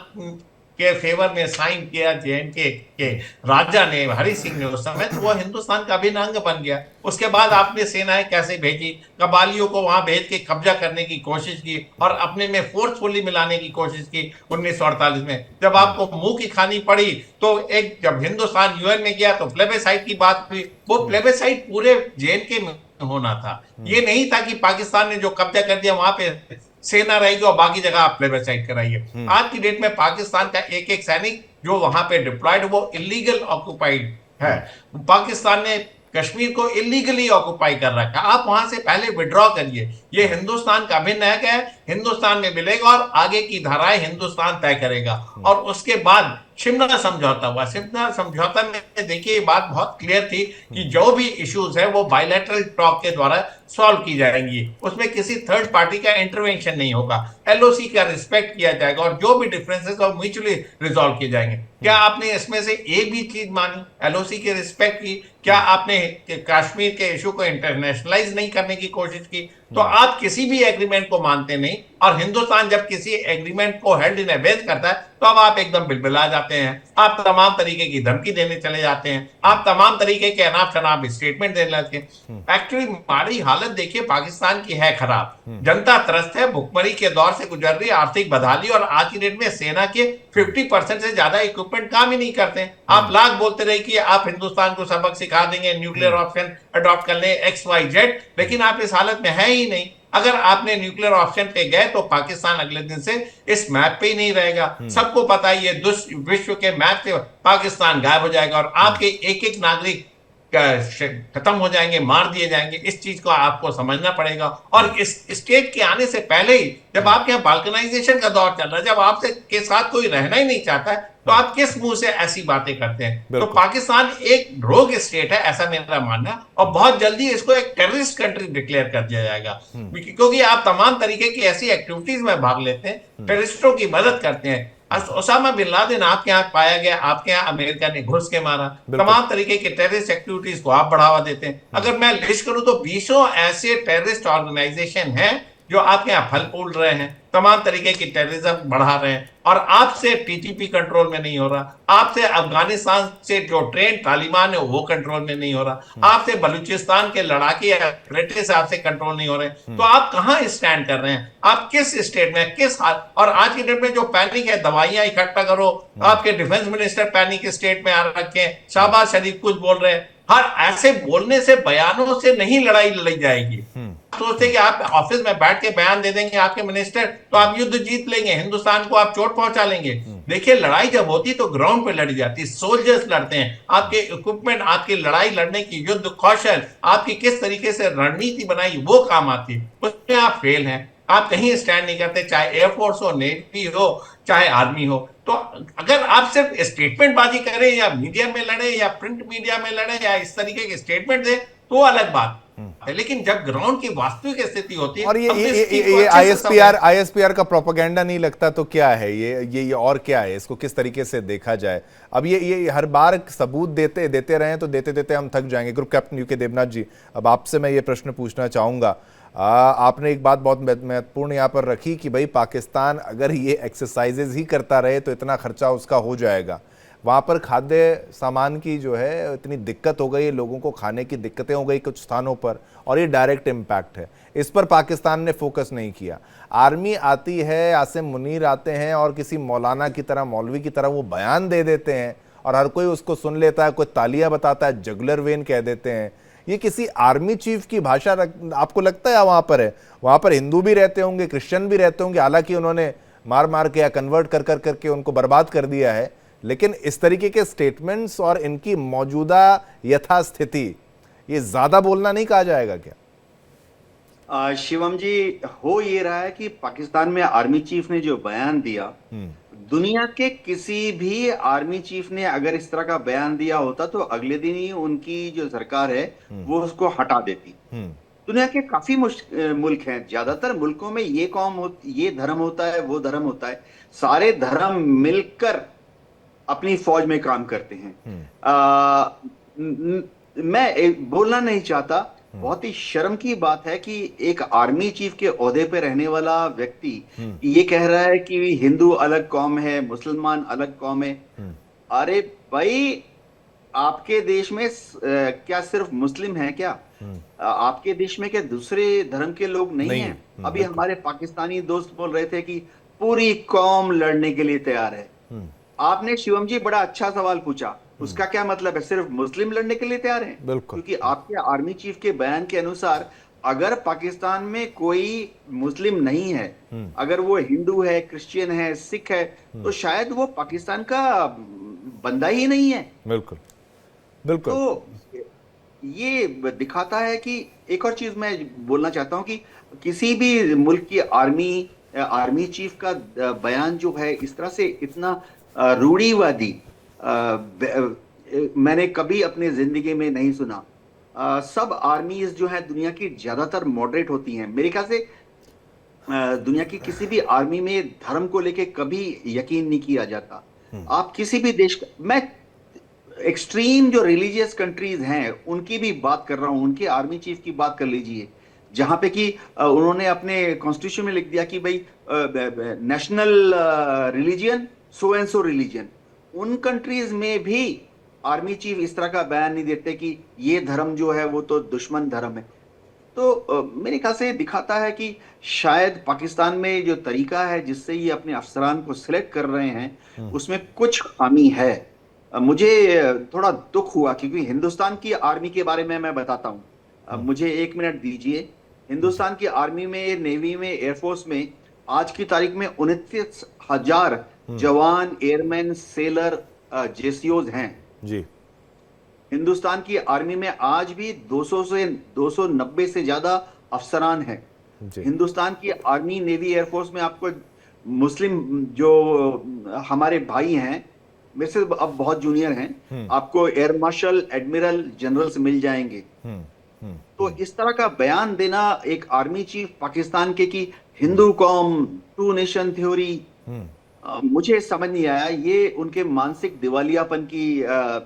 के फेवर में साइन किया जेएनके के राजा ने, हरि सिंह ने, उस समय तो वो हिंदुस्तान का अभिन्न अंग बन गया। उसके बाद आपने सेनाएं कैसे भेजी, कबालियों को वहां भेज के कब्जा करने की कोशिश की और अपने में फोर्सफुली मिलाने की कोशिश की 1948 में। जब आपको मुंह की खानी पड़ी तो एक जब हिंदुस्तान यूएन में गया तो प्लेबेसाइट की बात हुई। वो प्लेबेसाइट पूरे जेएनके में होना था, ये नहीं था कि पाकिस्तान ने जो कब्जा कर दिया वहां पे सेना रहेगी और बाकी जगह आप प्लेबेसाइट कराइए। आज की डेट में पाकिस्तान का एक एक सैनिक जो वहां पे डिप्लॉयड वो इलीगल ऑक्युपाइड है। पाकिस्तान ने कश्मीर को इलीगली ऑक्युपाई कर रखा है। आप वहां से पहले विड्रॉ करिए। ये हिंदुस्तान का अभिन्न अंग है, हिंदुस्तान में मिलेगा और आगे की धाराएं हिंदुस्तान तय करेगा। और उसके बाद शिमला समझौता हुआ। शिमला समझौता में देखिए बात बहुत क्लियर थी कि जो भी इश्यूज है वो बायलैटरल टॉक के द्वारा सॉल्व की जाएंगी, उसमें किसी थर्ड पार्टी का इंटरवेंशन नहीं होगा, एलओसी का रिस्पेक्ट किया जाएगा और जो भी डिफरेंसेस है म्यूचुअली रिजॉल्व किए जाएंगे। क्या आपने इसमें से एक भी चीज मानी, एलओसी के रिस्पेक्ट की? क्या आपने कश्मीर के इशू को इंटरनेशनलाइज नहीं करने की कोशिश की? तो आप किसी भी एग्रीमेंट को मानते नहीं, और हिंदुस्तान जब किसी एग्रीमेंट को हेल्ड इन एबेंस करता है तो अब आप एकदम बिलबिला जाते हैं, आप तमाम तरीके की धमकी देने चले जाते हैं, आप तमाम तरीके के अनाप शनाप स्टेटमेंट देने लगते हैं। एक्चुअली हमारी हालत देखिए पाकिस्तान की है खराब, जनता त्रस्त है, भुखमरी के दौर से गुजर रही है, आर्थिक बदहाली, और आज की डेट में सेना के 50% से ज्यादा इक्विपमेंट काम ही नहीं करते हैं। आप लाख बोलते रहे कि आप हिंदुस्तान को सबक सिखा देंगे, न्यूक्लियर ऑप्शन अडॉप्ट कर ले, XYZ, लेकिन आप इस हालत में है ही नहीं। अगर आपने न्यूक्लियर ऑप्शन पे गए तो पाकिस्तान अगले दिन से इस मैप पे ही नहीं रहेगा। सबको पता है ये विश्व के मैप से पाकिस्तान गायब हो जाएगा और आपके एक एक नागरिक खत्म हो जाएंगे, मार दिए जाएंगे। इस चीज को आपको समझना पड़ेगा। और इस स्टेट के आने से पहले ही जब आपके यहाँ बाल्कनाइजेशन का दौर चल रहा है, जब आपसे के साथ कोई रहना ही नहीं चाहता है, तो आप किस मुंह से ऐसी बातें करते हैं? तो पाकिस्तान एक रोग स्टेट है, ऐसा मेरा मानना है, और बहुत जल्दी इसको एक टेररिस्ट कंट्री डिक्लेयर कर दिया जाएगा, क्योंकि आप तमाम तरीके की ऐसी एक्टिविटीज में भाग लेते हैं, टेररिस्टों की मदद करते हैं। ओसामा बिन लादेन आपके यहाँ पाया गया, आपके यहाँ अमेरिका ने घुस के मारा, तमाम तरीके के टेररिस्ट एक्टिविटीज को आप बढ़ावा देते हैं। अगर मैं लिस्ट करूं तो 20 ऐसे टेररिस्ट ऑर्गेनाइजेशन हैं जो आपके यहाँ फल फूल रहे हैं, तमाम तरीके की टेररिज्म बढ़ा रहे हैं, और आपसे TTP कंट्रोल में नहीं हो रहा, आपसे अफगानिस्तान से जो ट्रेन तालिबान है वो कंट्रोल में नहीं हो रहा, आपसे बलूचिस्तान के लड़ाके या ब्रिटिश आपसे कंट्रोल नहीं हो रहे, तो आप कहां स्टैंड कर रहे हैं? आप किस स्टेट में, किस हाल? और आज की डेट में जो पैनिक है, दवाइयां इकट्ठा करो, आपके डिफेंस मिनिस्टर पैनिक स्टेट में आ रखे, शहबाज शरीफ कुछ बोल रहे हैं। हर ऐसे बोलने से, बयानों से नहीं लड़ाई लड़ी जाएगी। सोचते कि आप ऑफिस में बैठ के बयान दे देंगे आपके मिनिस्टर तो आप युद्ध जीत लेंगे, हिंदुस्तान को आप चोट पहुंचा लेंगे। देखिए लड़ाई जब होती तो ग्राउंड पे लड़ी जाती, सोल्जर्स लड़ते हैं, आपके इक्विपमेंट, आपकी लड़ाई लड़ने की युद्ध कौशल, आपकी किस तरीके से रणनीति बनाई वो काम आती, उसमें आप फेल हैं। आप कहीं स्टैंड नहीं करते, चाहे एयरफोर्स हो, नेवी हो, चाहे आर्मी हो। तो अगर आप सिर्फ स्टेटमेंट बाजी करें या मीडिया में लड़े या प्रिंट मीडिया में लड़े या इस तरीके के स्टेटमेंट दें तो अलग बात है, लेकिन जब ग्राउंड की वास्तविक स्थिति होती है, और ये ISPR का प्रोपेगेंडा नहीं लगता तो क्या है ये और क्या है? इसको किस तरीके से देखा जाए? अब ये हर बार सबूत देते रहे तो देते हम थक जाएंगे। ग्रुप कैप्टन यूके देवनाथ जी, अब आपसे मैं ये प्रश्न पूछना चाहूंगा। आपने एक बात बहुत महत्वपूर्ण यहाँ पर रखी कि भाई पाकिस्तान अगर ये एक्सरसाइजेज ही करता रहे तो इतना खर्चा उसका हो जाएगा। वहाँ पर खाद्य सामान की जो है इतनी दिक्कत हो गई, लोगों को खाने की दिक्कतें हो गई कुछ स्थानों पर, और ये डायरेक्ट इम्पैक्ट है। इस पर पाकिस्तान ने फोकस नहीं किया। आर्मी आती है, आसिम मुनीर आते हैं और किसी मौलाना की तरह, मौलवी की तरह वो बयान दे देते हैं और हर कोई उसको सुन लेता है, कोई तालियां बताता है, जगलर वेन कह देते हैं। ये किसी आर्मी चीफ की भाषा आपको लगता है वहाँ पर है? वहाँ पर हिंदू भी रहते होंगे, क्रिश्चियन भी रहते होंगे, हालांकि उन्होंने मार के या कन्वर्ट करके उनको बर्बाद कर दिया है, लेकिन इस तरीके के स्टेटमेंट्स और इनकी मौजूदा यथास्थिति, ये ज्यादा बोलना नहीं कहा जाएगा क्या? शिवम जी, हो ये रहा है कि पाकिस्तान में आर्मी चीफ ने जो बयान दिया, दुनिया के किसी भी आर्मी चीफ ने अगर इस तरह का बयान दिया होता तो अगले दिन ही उनकी जो सरकार है वो उसको हटा देती। दुनिया के काफी मुल्क हैं, ज्यादातर मुल्कों में ये धर्म होता है, वो धर्म होता है, सारे धर्म मिलकर अपनी फौज में काम करते हैं। मैं बोलना नहीं चाहता, बहुत ही शर्म की बात है कि एक आर्मी चीफ के ओहदे पे रहने वाला व्यक्ति ये कह रहा है कि हिंदू अलग कौम है, मुसलमान अलग कौम है। अरे भाई, आपके देश में क्या सिर्फ मुस्लिम है क्या? आपके देश में क्या दूसरे धर्म के लोग नहीं हैं? अभी हमारे पाकिस्तानी दोस्त बोल रहे थे कि पूरी कौम लड़ने के लिए तैयार है। आपने शिवम जी बड़ा अच्छा सवाल पूछा, उसका क्या मतलब है? सिर्फ मुस्लिम लड़ने के लिए तैयार हैं? बिल्कुल, क्योंकि आपके आर्मी चीफ के बयान के अनुसार अगर पाकिस्तान में कोई मुस्लिम नहीं है, अगर वो हिंदू है, क्रिश्चियन है, सिख है, तो शायद वो पाकिस्तान का बंदा ही नहीं है। बिल्कुल बिल्कुल। तो ये दिखाता है कि एक और चीज मैं बोलना चाहता हूं कि किसी भी मुल्क की आर्मी चीफ का बयान जो है इस तरह से इतना रूढ़िवादी मैंने कभी अपने जिंदगी में नहीं सुना। सब आर्मीज जो है दुनिया की ज्यादातर मॉडरेट होती हैं। मेरे ख्याल से दुनिया की किसी भी आर्मी में धर्म को लेके कभी यकीन नहीं किया जाता। आप किसी भी देश का, मैं एक्सट्रीम जो रिलीजियस कंट्रीज हैं उनकी भी बात कर रहा हूं, उनके आर्मी चीफ की बात कर लीजिए, जहां पे कि उन्होंने अपने कॉन्स्टिट्यूशन में लिख दिया कि भाई national religion so and so religion. उन कंट्रीज में भी आर्मी चीफ इस तरह का बयान नहीं देते कि ये धर्म जो है वो तो दुश्मन धर्म है। तो मेरे ख्याल से ये दिखाता है कि शायद पाकिस्तान में जो तरीका है जिससे ये अपने अफसरान को सिलेक्ट कर रहे हैं उसमें कुछ खामी है। मुझे थोड़ा दुख हुआ क्योंकि हिंदुस्तान की आर्मी के बारे में मैं बताता हूं। मुझे 1 मिनट दीजिए। हिंदुस्तान की आर्मी में, नेवी में, एयरफोर्स में आज की तारीख में 29,000 जवान, एयरमैन, सेलर, जेसीओज हैं जी। हिंदुस्तान की आर्मी में आज भी 200 से 290 से ज्यादा अफसरान हैं। हिंदुस्तान की आर्मी, नेवी, एयरफोर्स में आपको मुस्लिम जो हमारे भाई हैं, मेरे से अब बहुत जूनियर हैं, आपको एयर मार्शल, एडमिरल, जनरल से मिल जाएंगे। तो इस तरह का बयान देना एक आर्मी चीफ पाकिस्तान के कि हिंदू कौम, टू नेशन थ्योरी, मुझे समझ नहीं आया। ये उनके मानसिक दिवालियापन की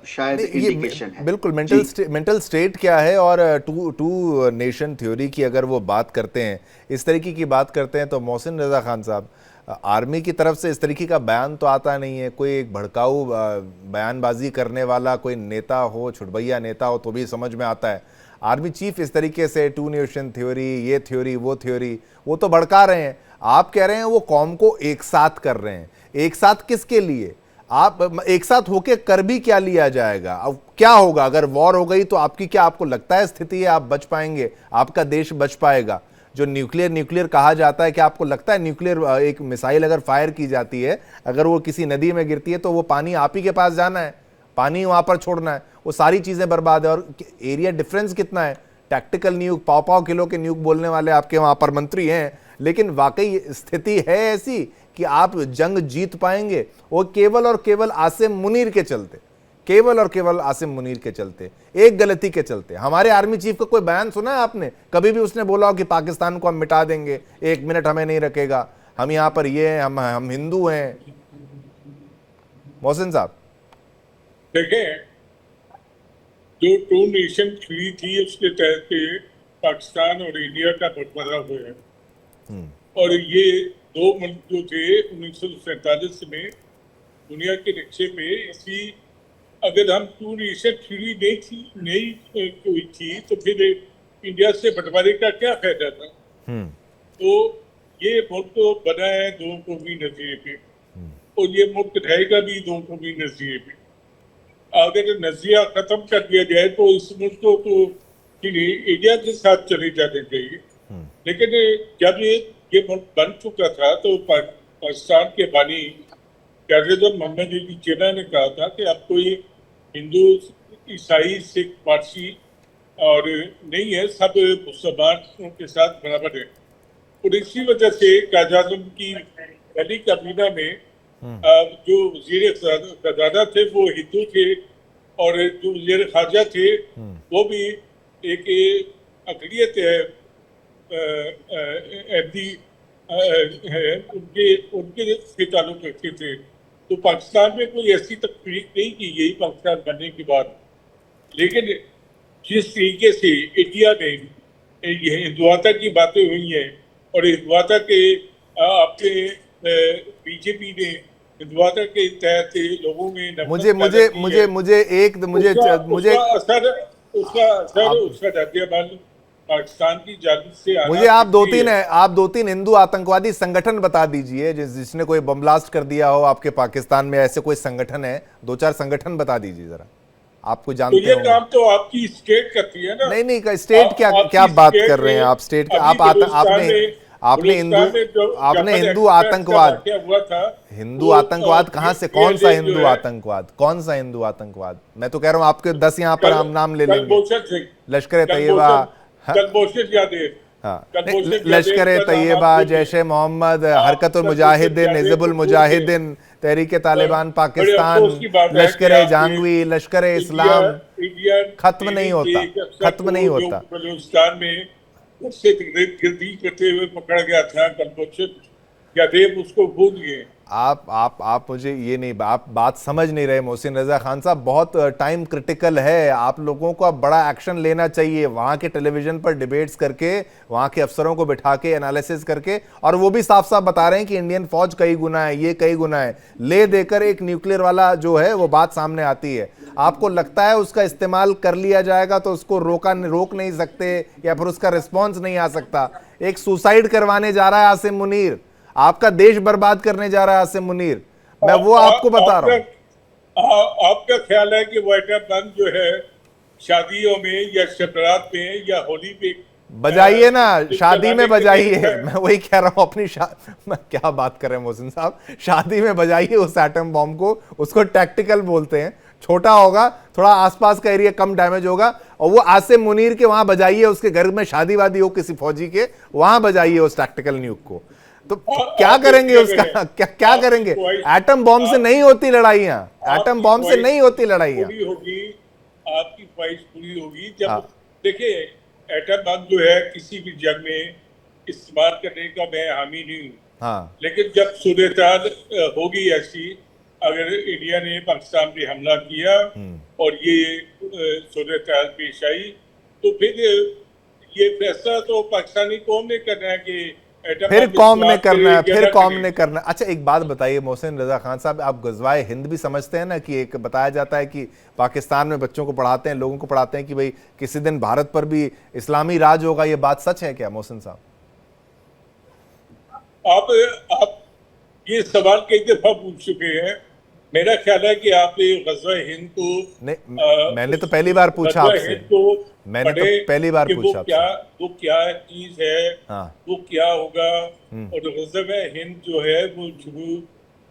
शायद इंडिकेशन है। बिल्कुल मेंटल स्टेट क्या है। और टू नेशन थ्योरी की अगर वो बात करते हैं, इस तरीके की बात करते हैं, तो मोहसिन रजा खान साहब, आर्मी की तरफ से इस तरीके का बयान तो आता नहीं है। कोई एक भड़काऊ बयानबाजी करने वाला कोई नेता हो, छुटभैया नेता हो, तो भी समझ में आता है। आर्मी चीफ इस तरीके से टू नेशन थ्योरी, ये थ्योरी, वो थ्योरी, वो तो भड़का रहे हैं। आप कह रहे हैं वो कौम को एक साथ कर रहे हैं। एक साथ किसके लिए? आप एक साथ होके कर भी क्या लिया जाएगा? अब क्या होगा अगर वॉर हो गई? तो आपकी क्या, आपको लगता है स्थिति है आप बच पाएंगे, आपका देश बच पाएगा? जो न्यूक्लियर कहा जाता है, क्या आपको लगता है न्यूक्लियर एक मिसाइल अगर फायर की जाती है, अगर वो किसी नदी में गिरती है, तो वो पानी आप ही के पास जाना है, पानी वहां पर छोड़ना है, वो सारी चीजें बर्बाद है। और एरिया डिफरेंस कितना है? टैक्टिकल न्यूक, पाव किलो के न्यूक बोलने वाले आपके वहां पर मंत्री हैं, लेकिन वाकई स्थिति है ऐसी कि आप जंग जीत पाएंगे वो केवल और केवल आसिम मुनीर के चलते, केवल और केवल आसिम मुनीर के चलते, एक गलती के चलते। हमारे आर्मी चीफ का कोई बयान सुना है आपने? कभी भी उसने बोला हो कि पाकिस्तान को हम मिटा देंगे, 1 मिनट हमें नहीं रखेगा, हम यहां पर ये हैं, हम हिंदू हैं? मोहसिन साहब देखें, जो टू नेशन थ्योरी थी उसके तहत पाकिस्तान और इंडिया का बंटवारा हुआ है। और ये दो मुल्क जो थे 1947 में दुनिया के नक्शे पे, इसी अगर हम टू नेशन थ्योरी नहीं कोई थी तो फिर इंडिया से बंटवारे का क्या फायदा था? तो ये मुल्क तो बना है दो कौमी नजरिए पे, और ये मुल्क रहेगा भी दो कौमी नजरिए पे। अगर नजरिया खत्म कर दिया जाए तो इस मुल्क को तो इंडिया के साथ चले जाने चाहिए। लेकिन जब ये मुल्क बन चुका था तो पाकिस्तान के बानी कायद-ए-आज़म मोहम्मद अली जिन्ना ने कहा था कि अब कोई हिंदू, ईसाई, सिख, पारसी और नहीं है, सब मुसलमानों के साथ बराबर है। और इसी वजह से कायद-ए-आज़म की पहली काबीना में जो वज़ीर ख़ज़ाना थे वो हिंदू थे, और जो वज़ीर ख़ारजा थे वो भी एक अक़लियत है, उनके से ताल्लुक रखते थे। तो पाकिस्तान में कोई ऐसी तकलीफ नहीं की गई पाकिस्तान बनने के बाद। लेकिन जिस तरीके से इंडिया में ये हिंदुआता की बातें हुई हैं, और हिंदुआता के अपने बीजेपी ने हिंदुआता के तहत लोगों में उसका जातियाबाद पाकिस्तान की जानिब से मुझे आप दो तीन हिंदू आतंकवादी संगठन बता दीजिए जिसने कोई बम ब्लास्ट कर दिया हो आपके पाकिस्तान में। ऐसे कोई संगठन है? 2-4 संगठन बता दीजिए जरा, आपको जानते हो। तो ये काम तो आपकी स्टेट करती है ना। नहीं, स्टेट क्या बात कर रहे हैं आप? स्टेट आपने हिंदू आतंकवाद, हिंदू आतंकवाद कहां से? कौन सा हिंदू आतंकवाद? कौन सा हिंदू आतंकवाद? मैं तो कह रहा हूं आपके 10 यहाँ पर हम नाम ले लेंगे। लश्कर-ए-तैयबा, लश्कर-ए-तैयबा, जैश-ए मोहम्मद, हरकतुल मुजाहिदीन, हिज़्बुल मुजाहिदीन, तहरीक-ए-तालिबान पाकिस्तान, लश्कर-ए-जंगवी, लश्कर-ए-इस्लाम, खत्म नहीं होता। बलूचिस्तान में उससे गिरदी करते हुए पकड़ गया था कलबोशन, या देव उसको भूल गए। आप मुझे ये नहीं, आप बात समझ नहीं रहे मोहसिन रजा खान साहब। बहुत टाइम क्रिटिकल है, आप लोगों को अब बड़ा एक्शन लेना चाहिए। वहाँ के टेलीविजन पर डिबेट्स करके, वहाँ के अफसरों को बिठा के एनालिसिस करके, और वो भी साफ साफ बता रहे हैं कि इंडियन फौज कई गुना है, ये कई गुना है, ले देकर एक न्यूक्लियर वाला जो है वो बात सामने आती है। आपको लगता है उसका इस्तेमाल कर लिया जाएगा तो उसको रोक नहीं सकते, या फिर उसका रिस्पॉन्स नहीं आ सकता? एक सुसाइड करवाने जा रहा है आसिम मुनीर, आपका देश बर्बाद करने जा रहा है आसिम मुनीर, मैं वो आपको बता रहा हूं। आपका ख्याल है कि वो एटम बम जो है शादियों में या शबरात में या होली पे बजाइए ना, शादी में बजाइए, मैं वही कह रहा हूं। मैं क्या बात कर रहे हैं मोहसिन साहब, शादी में बजाइए उस एटम बॉम्ब को, उसको टैक्टिकल बोलते हैं। छोटा होगा, थोड़ा आसपास का एरिया कम डैमेज होगा, और वो आसिम मुनीर के वहां बजाइए, उसके घर में शादी वादी हो किसी फौजी के, वहां बजाइए उस टैक्टिकल न्यूक को। तो क्या करेंगे उसका, क्या करेंगे? एटम बॉम्ब से नहीं होती लड़ाइयां, एटम बॉम्ब से नहीं होती लड़ाइयां। होगी, आपकी ख्वाहिश पूरी होगी जब, देखिए एटम बम जो है किसी भी जंग में इस्तेमाल करने का मैं हामी नहीं हूँ, हाँ, लेकिन जब सूरत होगी ऐसी, अगर इंडिया ने पाकिस्तान पे हमला किया और ये सूरत पेश आई, तो फिर ये फैसला तो पाकिस्तानी कौम ने करना है कि फिर कौम ने करना है, फिर कौम ने करना है। अच्छा एक बात बताइए मोहसिन रजा खान साहब, आप गज़वाए हिंद भी समझते हैं ना, कि एक बताया जाता है कि पाकिस्तान में बच्चों को पढ़ाते हैं, लोगों को पढ़ाते हैं कि भाई किसी दिन भारत पर भी इस्लामी राज होगा, ये बात सच है क्या मोहसिन साहब? आप ये सवाल कई दफा पूछ चुके हैं। मेरा ख्याल है कि आप गज़वाए हिंद को नहीं, मैंने तो पहली बार पूछा आपसे, मैंने तो पहली बार पूछा आपसे वो क्या चीज है, हाँ, वो क्या होगा। और गज़वाए हिंद जो है वो शुरू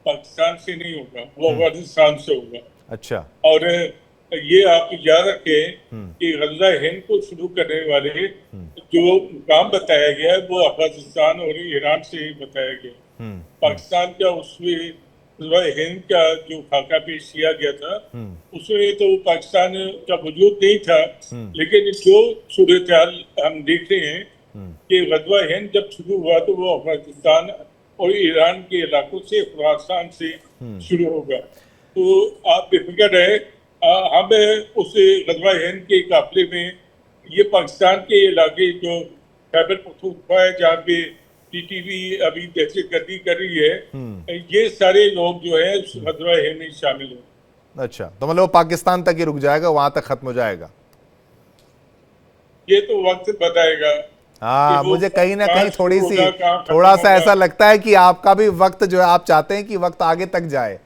पाकिस्तान से नहीं होगा, वो अफगानिस्तान से होगा। अच्छा, और ये आप याद रखें कि गज़वाए हिंद को शुरू करने वाले जो मुकाम बताया गया है वो अफगानिस्तान और ईरान से ही बताया गया। पाकिस्तान का उसमें हिंद का जो खाका पेश किया गया था उसमें तो पाकिस्तान का वजूद नहीं था, लेकिन जो सूरत हम देखते हैं कि गज़वा हिंद जब शुरू हुआ तो वो अफगानिस्तान और ईरान के इलाकों से, खुरासान से शुरू होगा। तो आप बेफिक्र रहे, हम उस गज़वा हिंद के काफिले में ये पाकिस्तान के इलाके जो खैबर पख्तूनख्वा है जहाँ पे टीटीवी अभी दहशतगर्दी कर रही है, ये सारे लोग जो है गज़वा हिंद में शामिल हैं। अच्छा, तो मतलब वो पाकिस्तान तक ही रुक जाएगा, वहां तक खत्म हो जाएगा? ये तो वक्त बताएगा। हाँ, मुझे कहीं ना कहीं थोड़ा सा ऐसा लगता है कि आपका भी वक्त जो है, आप चाहते हैं कि वक्त आगे तक जाए।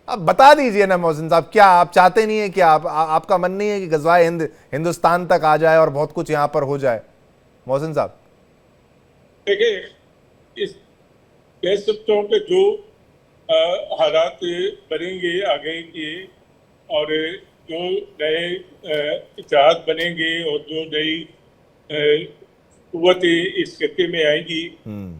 अब बता दीजिए ना मोहसिन साहब, क्या आप चाहते नहीं है कि आपका मन नहीं है कि गज़वा हिंद हिंदुस्तान तक आ जाए और बहुत कुछ यहाँ पर हो जाए मोहसिन साहब? देखिए, इस कह सकता हूँ कि जो हालात बनेंगे आगे के, और जो नए इतिहाद बनेंगे और जो नई कुव्वत इस खत्ते में आएंगी,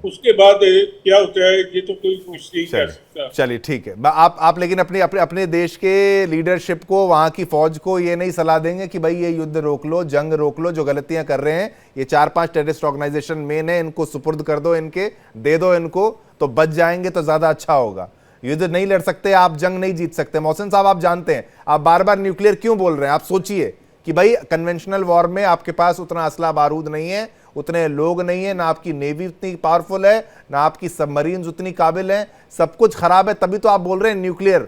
उसके बाद क्या होता है ये तो कोई कुछ नहीं कर सकता। चलिए ठीक है, आप लेकिन अपने देश के लीडरशिप को, वहाँ की फौज को ये नहीं सलाह देंगे कि भाई ये युद्ध रोक लो, जंग रोक लो, जो गलतियां कर रहे हैं, ये 4-5 टेररिस्ट ऑर्गेनाइजेशन मेन है, इनको सुपुर्द कर दो, इनके दे दो इनको, तो बच जाएंगे, तो ज्यादा अच्छा होगा। युद्ध नहीं लड़ सकते आप, जंग नहीं जीत सकते। मोहसिन साहब आप जानते हैं, आप बार बार न्यूक्लियर क्यों बोल रहे हैं? आप सोचिए कि भाई कन्वेंशनल वॉर में आपके पास उतना असला बारूद नहीं है, उतने लोग नहीं है, ना आपकी नेवी उतनी पावरफुल है, ना आपकी सबमरीन्स उतनी काबिल हैं, सब कुछ खराब है, तभी तो आप बोल रहे हैं न्यूक्लियर।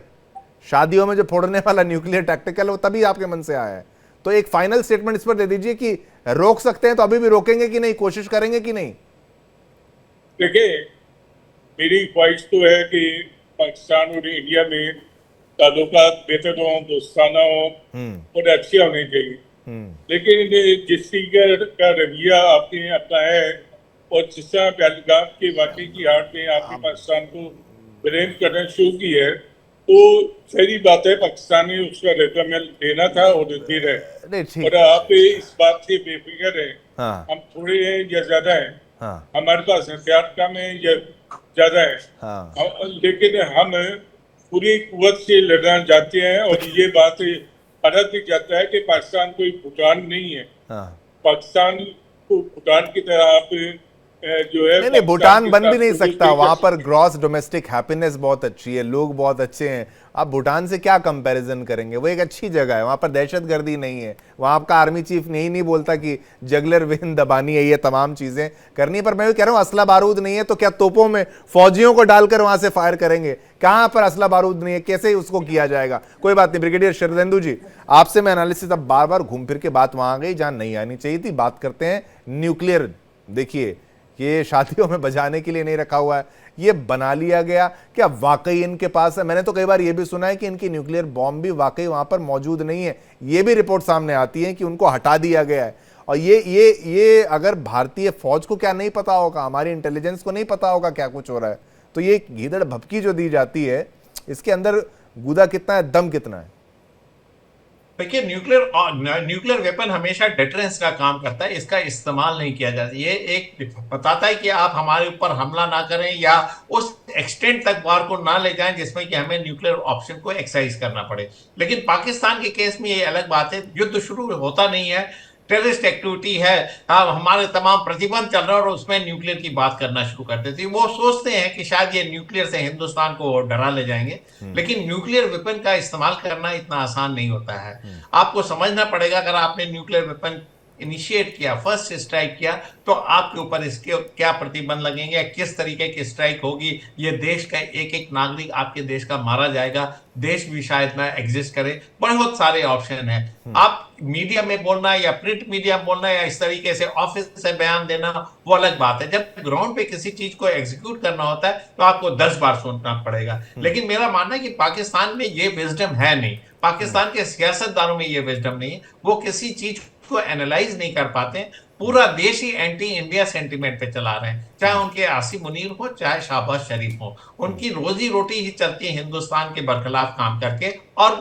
शादियों में जो फोड़ने वाला न्यूक्लियर टैक्टिकल है वो तभी आपके मन से आया है। तो एक फाइनल स्टेटमेंट इस पर दे दीजिए कि रोक सकते हैं तो अभी भी रोकेंगे कि नहीं, कोशिश करेंगे कि नहीं? देखिए, मेरी ख्वाहिश तो है कि पाकिस्तान और इंडिया में ताल्लुकात बेहतर हो, दोस्ताना हो और अच्छे होने चाहिए। लेकिन जिस तरीके का रवैया आपने अपनाया है और जिस तरह पहलगाम के वाक़े की आड़ में आपने पाकिस्तान को ब्लेम करना शुरू की है, तो सही बात है पाकिस्तान ने उसका रद्द-ए-अमल देना था और दे रहे हैं। और आप इस बात से बेफिक्र हैं, हम थोड़े हैं या ज्यादा हैं, हमारे पास हथियार कम है या ज्यादा है, लेकिन हम पूरी कुव्वत से लड़ना चाहते हैं। और ये बात पता भी जाता है कि पाकिस्तान कोई भूटान नहीं है। पाकिस्तान को भूटान की तरह आप जो है नहीं, भूटान बन भी नहीं पाकिस्तान के सकता, साथ वहां पर ग्रॉस डोमेस्टिक हैप्पीनेस बहुत अच्छी है, लोग बहुत अच्छे हैं। आप भूटान से क्या कंपैरिजन करेंगे? वो एक अच्छी जगह है, वहां पर दहशतगर्दी नहीं है, वहां आपका आर्मी चीफ नहीं बोलता कि जगलर वेन दबानी है, ये तमाम चीजें करनी। पर मैं भी कह रहा हूं असला बारूद नहीं है तो क्या तोपों में फौजियों को डालकर वहां से फायर करेंगे? कहां पर असला बारूद नहीं है, कैसे उसको किया जाएगा? कोई बात नहीं। ब्रिगेडियर शरदेंदु जी, आपसे मैं एनालिसिस अब बार बार घूम फिर के बात वहां आ गई जहां नहीं आनी चाहिए थी। बात करते हैं न्यूक्लियर। देखिए, ये शादियों में बजाने के लिए नहीं रखा हुआ है, ये बना लिया गया। क्या वाकई इनके पास है? मैंने तो कई बार ये भी सुना है कि इनकी न्यूक्लियर बॉम्ब भी वाकई वहां पर मौजूद नहीं है। ये भी रिपोर्ट सामने आती है कि उनको हटा दिया गया है। और ये अगर भारतीय फौज को क्या नहीं पता होगा, हमारी इंटेलिजेंस को नहीं पता होगा क्या कुछ हो रहा है? तो ये गीदड़ भपकी जो दी जाती है, इसके अंदर गूदा कितना है, दम कितना है? देखिए, न्यूक्लियर वेपन हमेशा डेटरेंस का काम करता है, इसका इस्तेमाल नहीं किया जाता। ये एक बताता है कि आप हमारे ऊपर हमला ना करें या उस एक्सटेंट तक वार को ना ले जाएं जिसमें कि हमें न्यूक्लियर ऑप्शन को एक्सरसाइज करना पड़े। लेकिन पाकिस्तान के केस में ये अलग बात है, युद्ध शुरू होता नहीं है, टेररिस्ट एक्टिविटी है, हमारे तमाम प्रतिबंध चल रहा है और उसमें न्यूक्लियर की बात करना शुरू कर देते हैं। वो सोचते हैं कि शायद ये न्यूक्लियर से हिंदुस्तान को डरा ले जाएंगे, लेकिन न्यूक्लियर वेपन का इस्तेमाल करना इतना आसान नहीं होता है। आपको समझना पड़ेगा, अगर आपने न्यूक्लियर वेपन इनिशिएट किया, फर्स्ट स्ट्राइक किया, तो आपके ऊपर इसके क्या प्रतिबंध लगेंगे, किस तरीके की स्ट्राइक होगी, ये देश का एक एक नागरिक आपके देश का मारा जाएगा, देश भी शायद ना एग्जिस्ट करे, बहुत सारे ऑप्शन है। आप मीडिया में बोलना या प्रिंट मीडिया में बोलना या इस तरीके से ऑफिस से बयान देना वो अलग बात है। जब ग्राउंड पे किसी चीज को एग्जीक्यूट करना होता है तो आपको 10 बार सोचना पड़ेगा। लेकिन मेरा मानना है कि पाकिस्तान में ये विजडम है नहीं, पाकिस्तान के सियासतदानों में ये विजडम नहीं है, वो किसी चीज को एनालाइज नहीं कर पाते। पूरा देश ही एंटी इंडिया सेंटीमेंट पे चला रहे हैं, चाहे उनके आसिम मुनीर हो चाहे शहबाज शरीफ हो, उनकी रोजी रोटी ही चलती है हिंदुस्तान के बरखिलाफ काम करके। और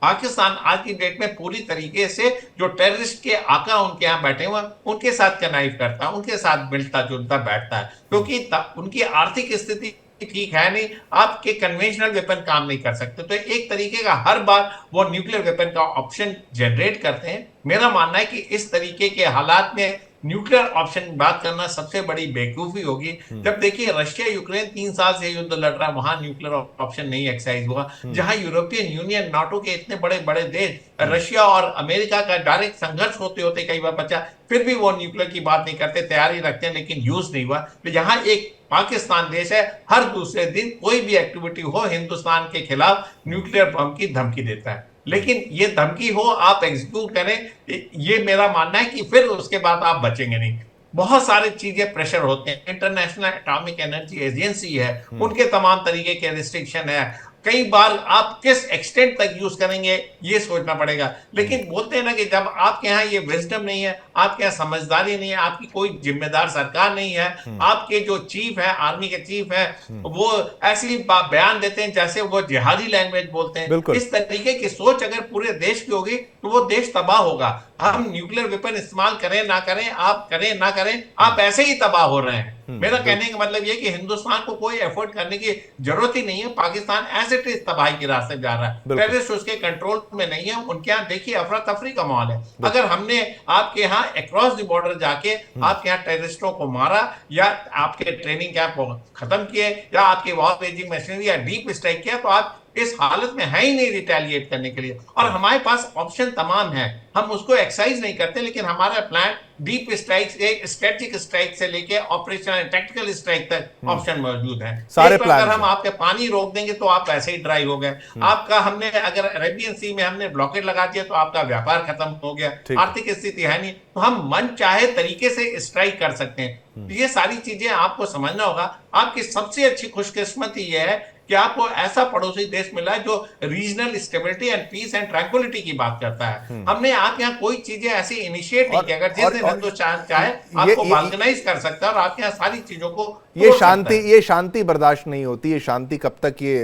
पाकिस्तान आज की डेट में पूरी तरीके से जो टेररिस्ट के आका उनके यहाँ बैठे हुए उनके साथ कनाइव करता है, उनके साथ मिलता जुलता बैठता है, क्योंकि उनकी आर्थिक स्थिति ठीक है नहीं, आपके कन्वेंशनल वेपन काम नहीं कर सकते। तो एक तरीके का हर बार वो न्यूक्लियर वेपन का ऑप्शन जनरेट करते हैं। मेरा मानना है कि इस तरीके के हालात में न्यूक्लियर ऑप्शन की बात करना सबसे बड़ी बेवकूफी होगी। जब देखिए रशिया यूक्रेन 3 साल से युद्ध लड़ रहा है, वहां न्यूक्लियर ऑप्शन नहीं एक्सरसाइज हुआ। जहां यूरोपियन यूनियन, नाटो के इतने बड़े बड़े देश, रशिया और अमेरिका का डायरेक्ट संघर्ष होते होते कई बार बचा, फिर भी वो न्यूक्लियर की बात नहीं करते, तैयारी रखते हैं लेकिन यूज नहीं हुआ। तो यहाँ एक पाकिस्तान देश है, हर दूसरे दिन कोई भी एक्टिविटी हो हिंदुस्तान के खिलाफ न्यूक्लियर बम की धमकी देता है। लेकिन ये धमकी हो, आप एग्जीक्यूट करें, ये मेरा मानना है कि फिर उसके बाद आप बचेंगे नहीं। बहुत सारी चीजें प्रेशर होते हैं, इंटरनेशनल एटॉमिक एनर्जी एजेंसी है, उनके तमाम तरीके के रिस्ट्रिक्शन है। कई बार आप किस एक्सटेंट तक यूज करेंगे ये सोचना पड़ेगा। लेकिन बोलते हैं ना कि जब आपके यहाँ ये विजडम नहीं है, आपके यहाँ समझदारी नहीं है, आपकी कोई जिम्मेदार सरकार नहीं है, आपके जो चीफ है, आर्मी के चीफ है, वो ऐसी बयान देते हैं जैसे वो जिहादी लैंग्वेज बोलते हैं। इस तरीके की सोच अगर पूरे देश की होगी तो वो देश तबाह होगा। हम न्यूक्लियर वेपन इस्तेमाल करें ना करें, आप करें ना करें, आप ऐसे ही तबाह हो रहे हैं। मेरा कहने का मतलब यह कि हिंदुस्तान को कोई एफर्ट करने की जरूरत ही नहीं है। पाकिस्तान एज इट इज तबाही के रास्ते जा रहा है, टेररिस्ट उसके कंट्रोल में नहीं है। उनके यहाँ देखिए अफरा तफरी का माहौल है। अगर हमने आपके यहाँ अक्रॉस द बॉर्डर जाके आपके यहाँ टेररिस्टों को मारा या आपके ट्रेनिंग कैंप को खत्म किए या आपके वॉर वेजिंग मशीनरी या डीप स्ट्राइक किया, तो आप इस हालत में है ही नहीं रिटेलिएट करने के लिए। और हमारे पास ऑप्शन तमाम है, हम उसको एक्सरसाइज नहीं करते, लेकिन हमारा प्लान डीप स्ट्राइक से, स्ट्रेटेजिक स्ट्राइक से लेके ऑपरेशनल टैक्टिकल स्ट्राइक तक ऑप्शन मौजूद है। सारे प्लान अगर हम आपके पानी रोक देंगे तो आप ऐसे ही ड्राई हो गए। आपका हमने अगर अरेबियन सी में हमने ब्लॉकेट लगा दिया तो आपका व्यापार खत्म हो गया, आर्थिक स्थिति है नहीं, तो हम मन चाहे तरीके से स्ट्राइक कर सकते हैं। ये सारी चीजें आपको समझना होगा। आपकी सबसे अच्छी खुशकिस्मती यह है कि आपको ऐसा पड़ोसी देश मिला है जो regional stability and peace and tranquillity की बात करता है। हमने आप यहाँ कोई चीजें ऐसी इनिशिएट नहीं किया। अगर जिस दिन हिंदुस्तान चाहे आपको बाल्कनाइज कर सकता है और आपके यहाँ सारी चीजों को ये शांति बर्दाश्त नहीं होती। ये शांति कब तक, ये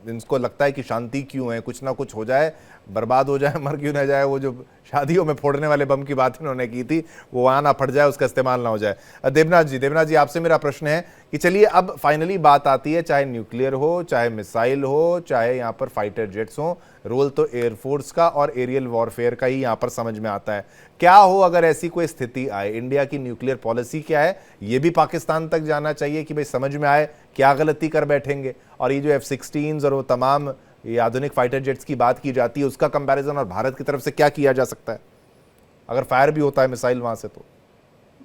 इनको लगता है कि शांति क्यों है, कुछ ना कुछ हो जाए, बर्बाद हो जाए, मर क्यों ना जाए। वो जो शादियों में फोड़ने वाले बम की बात इन्होंने की थी, वो वहां ना फट जाए, उसका इस्तेमाल ना हो जाए। देवनाथ जी आपसे मेरा प्रश्न है कि चलिए अब फाइनली बात आती है, चाहे न्यूक्लियर हो, चाहे मिसाइल हो, चाहे यहाँ पर फाइटर जेट्स हो, रोल तो एयरफोर्स का और एरियल वॉरफेयर का ही यहाँ पर समझ में आता है। क्या हो अगर ऐसी कोई स्थिति आए, इंडिया की न्यूक्लियर पॉलिसी क्या है, ये भी पाकिस्तान तक जाना चाहिए कि भाई समझ में आए क्या गलती कर बैठेंगे। और ये जो F-16 और वो तमाम ये आधुनिक फाइटर जेट्स की बात की जाती है, उसका कंपैरिजन और भारत की तरफ से क्या किया जा सकता है अगर फायर भी होता है मिसाइल वहां से? तो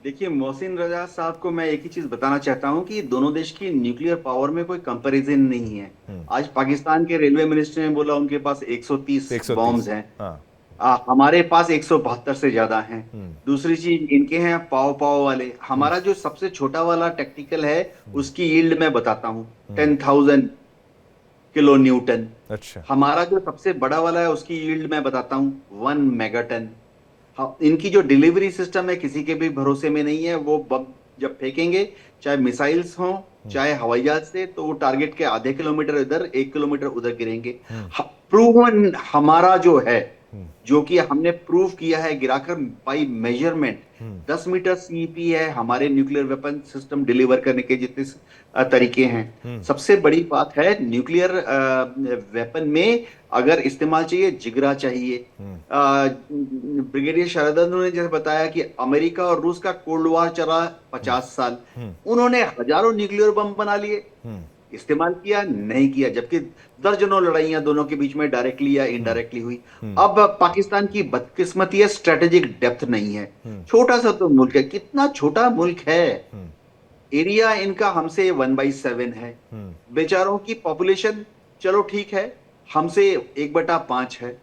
देखिए, मोहसिन रजा साहब को मैं एक ही चीज बताना चाहता हूं कि दोनों देश की न्यूक्लियर पावर में कोई कंपैरिजन नहीं है। आज पाकिस्तान के रेलवे मिनिस्टर ने बोला उनके पास 130 बॉम्ब्स हैं। हमारे पास 172 से ज्यादा हैं। दूसरी चीज, इनके हैं पाव पाव वाले। हमारा जो सबसे छोटा वाला टैक्टिकल है उसकी यील्ड मैं बताता हूँ, 10,000 किलो न्यूटन। अच्छा। हमारा जो सबसे बड़ा वाला है उसकी यील्ड मैं बताता हूँ 1 मेगाटन। इनकी जो डिलीवरी सिस्टम है किसी के भी भरोसे में नहीं है। वो बम जब फेंकेंगे, चाहे मिसाइल्स हो चाहे हवाई जहाज से, तो वो टारगेट के आधे किलोमीटर इधर 1 किलोमीटर उधर गिरेंगे। प्रूवन हमारा जो है, जो कि हमने प्रूव किया है गिराकर बाई मेजरमेंट, 10 मीटर सीपी है हमारे न्यूक्लियर वेपन सिस्टम डिलीवर करने के जितने तरीके हैं। सबसे बड़ी बात है न्यूक्लियर वेपन में अगर इस्तेमाल चाहिए, जिगरा चाहिए। ब्रिगेडियर शरदंद्र ने जैसे बताया कि अमेरिका और रूस का कोल्ड वॉर चला 50 साल, उन्होंने हजारों न्यूक्लियर बम बना लिए, इस्तेमाल किया नहीं किया, जबकि दर्जनों लड़ाइयां दोनों के बीच में डायरेक्टली या इनडायरेक्टली हुई। अब पाकिस्तान की बदकिस्मती है, स्ट्रेटेजिक डेप्थ नहीं है। छोटा सा तो मुल्क है, कितना छोटा मुल्क है, एरिया इनका हमसे 1/7 है। बेचारों की पॉपुलेशन चलो ठीक है हमसे 1/5 है।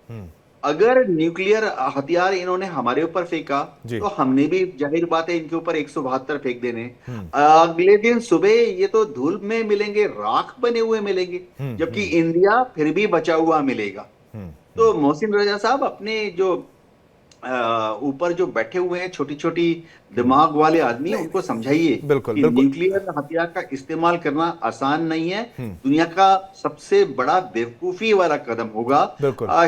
अगर न्यूक्लियर हथियार इन्होंने हमारे ऊपर फेंका तो हमने भी जाहिर बात है इनके ऊपर 172 फेंक देने। अगले दिन सुबह ये तो धूल में मिलेंगे, राख बने हुए मिलेंगे, जबकि इंडिया फिर भी बचा हुआ मिलेगा। तो मोहसिन रजा साहब, अपने जो ऊपर जो बैठे हुए हैं छोटी छोटी दिमाग वाले आदमी, उनको समझाइए कि न्यूक्लियर हथियार का इस्तेमाल करना आसान नहीं है। दुनिया का सबसे बड़ा बेवकूफी वाला कदम होगा,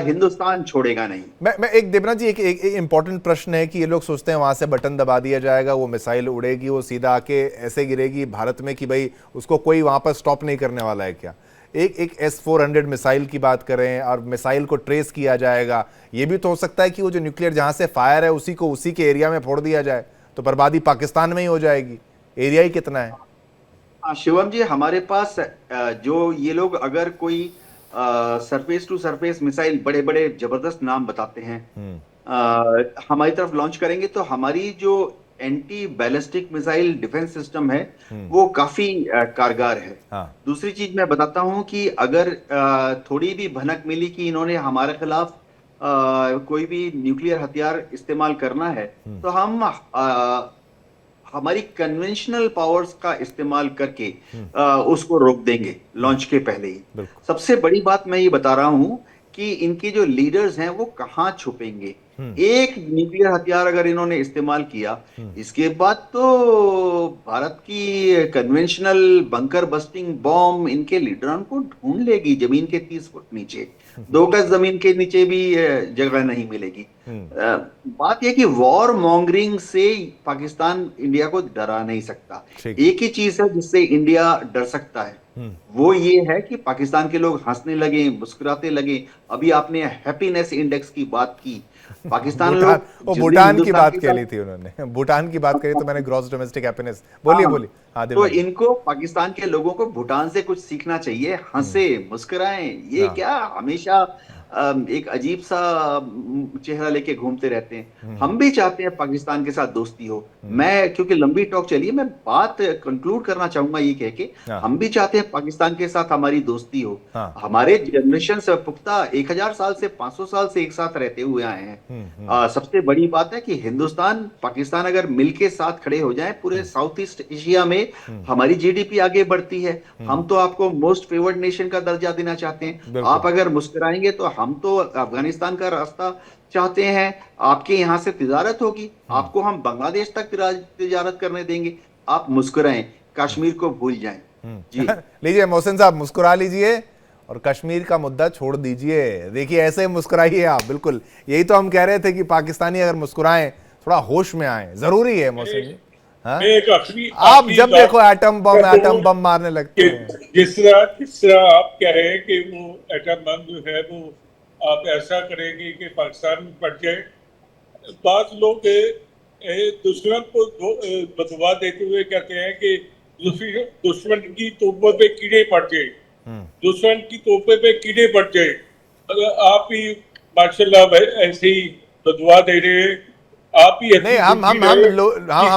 हिंदुस्तान छोड़ेगा नहीं। मैं एक देवनाथ जी, एक इंपॉर्टेंट प्रश्न है कि ये लोग सोचते हैं वहां से बटन दबा दिया जाएगा, वो मिसाइल उड़ेगी, वो सीधा आके ऐसे गिरेगी भारत में कि भाई उसको कोई वहां पर स्टॉप नहीं करने वाला है क्या? एक S-400 मिसाइल की बात करें और मिसाइल को ट्रेस किया जाएगा, ये भी तो हो सकता है कि वो जो न्यूक्लियर जहां से फायर है उसी को उसी के एरिया में फोड़ दिया जाए, तो बर्बादी पाकिस्तान में ही हो जाएगी। एरिया ही कितना है। शिवम जी, हमारे पास जो ये लोग अगर कोई सरफेस टू सरफेस मिसाइल बड़े बड़े जबरदस्त नाम बताते हैं हमारी तरफ लॉन्च करेंगे, तो हमारी जो anti ballistic missile defence system है वो काफी कारगर है। दूसरी चीज मैं बताता हूं कि अगर थोड़ी भी भनक मिली कि इन्होंने हमारे खिलाफ कोई भी न्यूक्लियर हथियार इस्तेमाल करना है, तो हम हमारी कन्वेंशनल पावर्स का इस्तेमाल करके उसको रोक देंगे लॉन्च के पहले ही। सबसे बड़ी बात मैं ये बता रहा हूं कि इनके जो लीडर्स हैं वो कहां छुपेंगे। एक न्यूक्लियर हथियार अगर इन्होंने इस्तेमाल किया, इसके बाद तो भारत की कन्वेंशनल बंकर बस्टिंग बॉम्ब इनके लीडरों को ढूंढ लेगी जमीन के 30 फुट नीचे, 2 गज जमीन के नीचे भी जगह नहीं मिलेगी। बात यह कि वॉर मॉन्गरिंग से पाकिस्तान इंडिया को डरा नहीं सकता। एक ही चीज है जिससे इंडिया डर सकता है, वो ये है कि पाकिस्तान के लोग हंसने लगे, मुस्कुराते लगे। अभी आपने हैप्पीनेस इंडेक्स की बात की, पाकिस्तान लोग भूटान की बात कही थी उन्होंने, भूटान की बात करी तो मैंने ग्रॉस डोमेस्टिक हैप्पीनेस बोलिए। हाँ, तो इनको पाकिस्तान के लोगों को भूटान से कुछ सीखना चाहिए, हंसे मुस्कुराएं। ये क्या हमेशा एक अजीब सा चेहरा लेके घूमते रहते हैं। हम भी चाहते हैं पाकिस्तान के साथ दोस्ती हो। मैं, क्योंकि लंबी टॉक चली है, मैं बात कंक्लूड करना चाहूंगा ये कह के, हम भी चाहते हैं पाकिस्तान के साथ हमारी दोस्ती हो। हमारे जनरेशन से पुख्ता 1000 साल से 500 साल से एक साथ रहते हुए आए हैं। सबसे बड़ी बात है कि हिंदुस्तान पाकिस्तान अगर मिलके साथ खड़े हो जाए, पूरे साउथ ईस्ट एशिया में हमारी जीडीपी आगे बढ़ती है। हम तो आपको मोस्ट फेवर्ड नेशन का दर्जा देना चाहते हैं। आप अगर मुस्कुराएंगे तो हम तो अफगानिस्तान का रास्ता चाहते हैं, आपके यहां से तिजारत होगी, आपको हम बांग्लादेश तक तिजारत करने देंगे। आप मुस्कुराएं, कश्मीर को भूल जाएं। जी लीजिए मोहसिन साहब, मुस्कुरा लीजिए और कश्मीर का मुद्दा छोड़ दीजिए। देखिए ऐसे मुस्कुराइए आप, बिल्कुल यही तो हम कह रहे थे कि पाकिस्तानी अगर मुस्कुराएं, थोड़ा होश में आए, जरूरी है मोहसिन जी। हाँ? मैं एक आखिरी आप जब बात देखो एटम बम मारने लगते कि हैं। जिस तरह आप कहें कि वो एटम बम जो है वो आप ऐसा करेंगे कि पाकिस्तान में पड़ जाए। बात लोग दुश्मन को बदवा देते हुए कहते हैं कि दुश्मन की तोपों पे कीड़े पड़ जाए, दुश्मन की तोपे पे कीड़े पड़ जाए। अगर आप ही माशाल्लाह ऐसे ही बदवा दे रहे हैं, आप ही नहीं, हम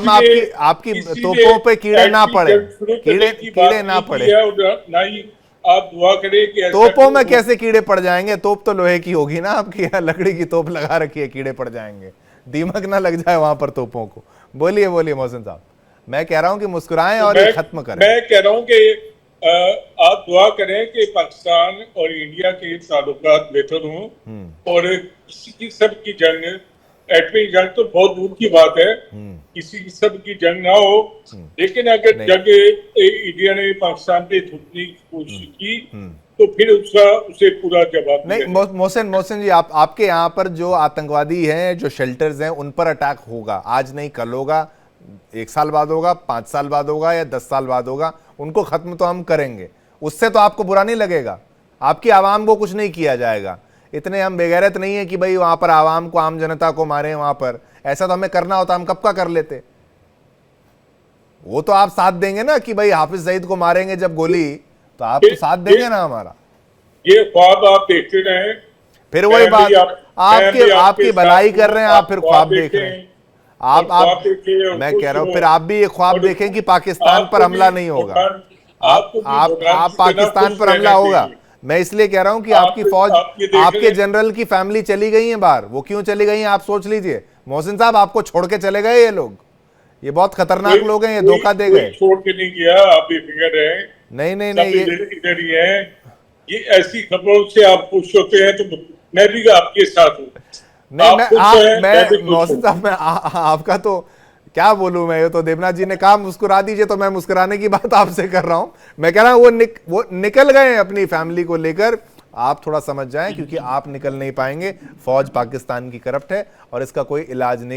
आपकी किसी तोपों पे कीड़े ना पड़े, कीड़े ना पड़े। ना ही आप दुआ करें कि ऐसा तोपों में कैसे कीड़े पड़ जाएंगे? तोप तो लोहे की होगी ना आपकी, लकड़ी की तोप लगा रखी है, कीड़े पड़ जाएंगे? दीमक ना लग जाए वहां पर तोपों को। बोलिए बोलिए मोहसिन साहब। मैं कह रहा हूं कि मुस्कुराएं और ये खत्म करें। मैं कह रहा हूं कि आप दुआ करें कि पाकिस्तान और इंडिया के ताल्लुकात बेहतर हों और किसी किस्म की जंग, एटमी जंग तो बहुत दूर की बात है, किसी किस्म की जंग ना हो। लेकिन अगर जंग इंडिया ने पाकिस्तान पे थोपने की कोशिश की तो फिर उसे पूरा जवाब नहीं। मोहसिन जी, आपके यहाँ पर जो आतंकवादी हैं, जो शेल्टर्स हैं, उन पर अटैक होगा। आज नहीं कल होगा, 1 साल बाद होगा, 5 साल बाद होगा या 10 साल बाद होगा। उनको खत्म तो हम करेंगे, उससे तो आपको बुरा नहीं लगेगा। आपकी आवाम को कुछ नहीं किया जाएगा। इतने हम बेगैरत नहीं है कि भाई वहां पर आवाम को, आम जनता को मारे। वहां पर ऐसा तो हमें करना होता हम कब का कर लेते। वो तो आप साथ देंगे ना कि भाई हाफिज सईद को मारेंगे जब गोली, तो आप तो साथ देंगे ना हमारा। ये ख्वाब आप देखते रहे, फिर वही बात, आपकी भलाई कर रहे हैं, आप फिर ख्वाब देख रहे हैं। आप मैं कह रहा हूं फिर आप भी ये ख्वाब देखें कि पाकिस्तान पर हमला नहीं होगा। आप पाकिस्तान पर हमला होगा। मैं इसलिए कह रहा हूं कि आपकी फौज, आपके जनरल की फैमिली चली गई है बाहर। वो क्यों चली गई है आप सोच लीजिए। मोहसिन साहब, आपको छोड़ के चले गए ये लोग। ये बहुत खतरनाक लोग हैं, ये धोखा दे गए। छोड़ के नहीं गया, आप बेफिक्र रहे। नहीं, इधर ही है। ये ऐसी खबरों से आप खुश होते हैं तो मैं भी आपके साथ हूँ। नहीं, मैं मोहसिन साहब, मैं आपका तो क्या बोलूं मैं। ये तो देवनाथ जी ने कहा मुस्कुरा दीजिए, तो मैं मुस्कुराने की बात आपसे कर रहा हूं। मैं कह रहा हूं वो निकल गए हैं अपनी फैमिली को लेकर। आप थोड़ा समझ जाएं, क्योंकि आप निकल नहीं पाएंगे। फौज पाकिस्तान की करप्ट है और इसका कोई इलाज नहीं।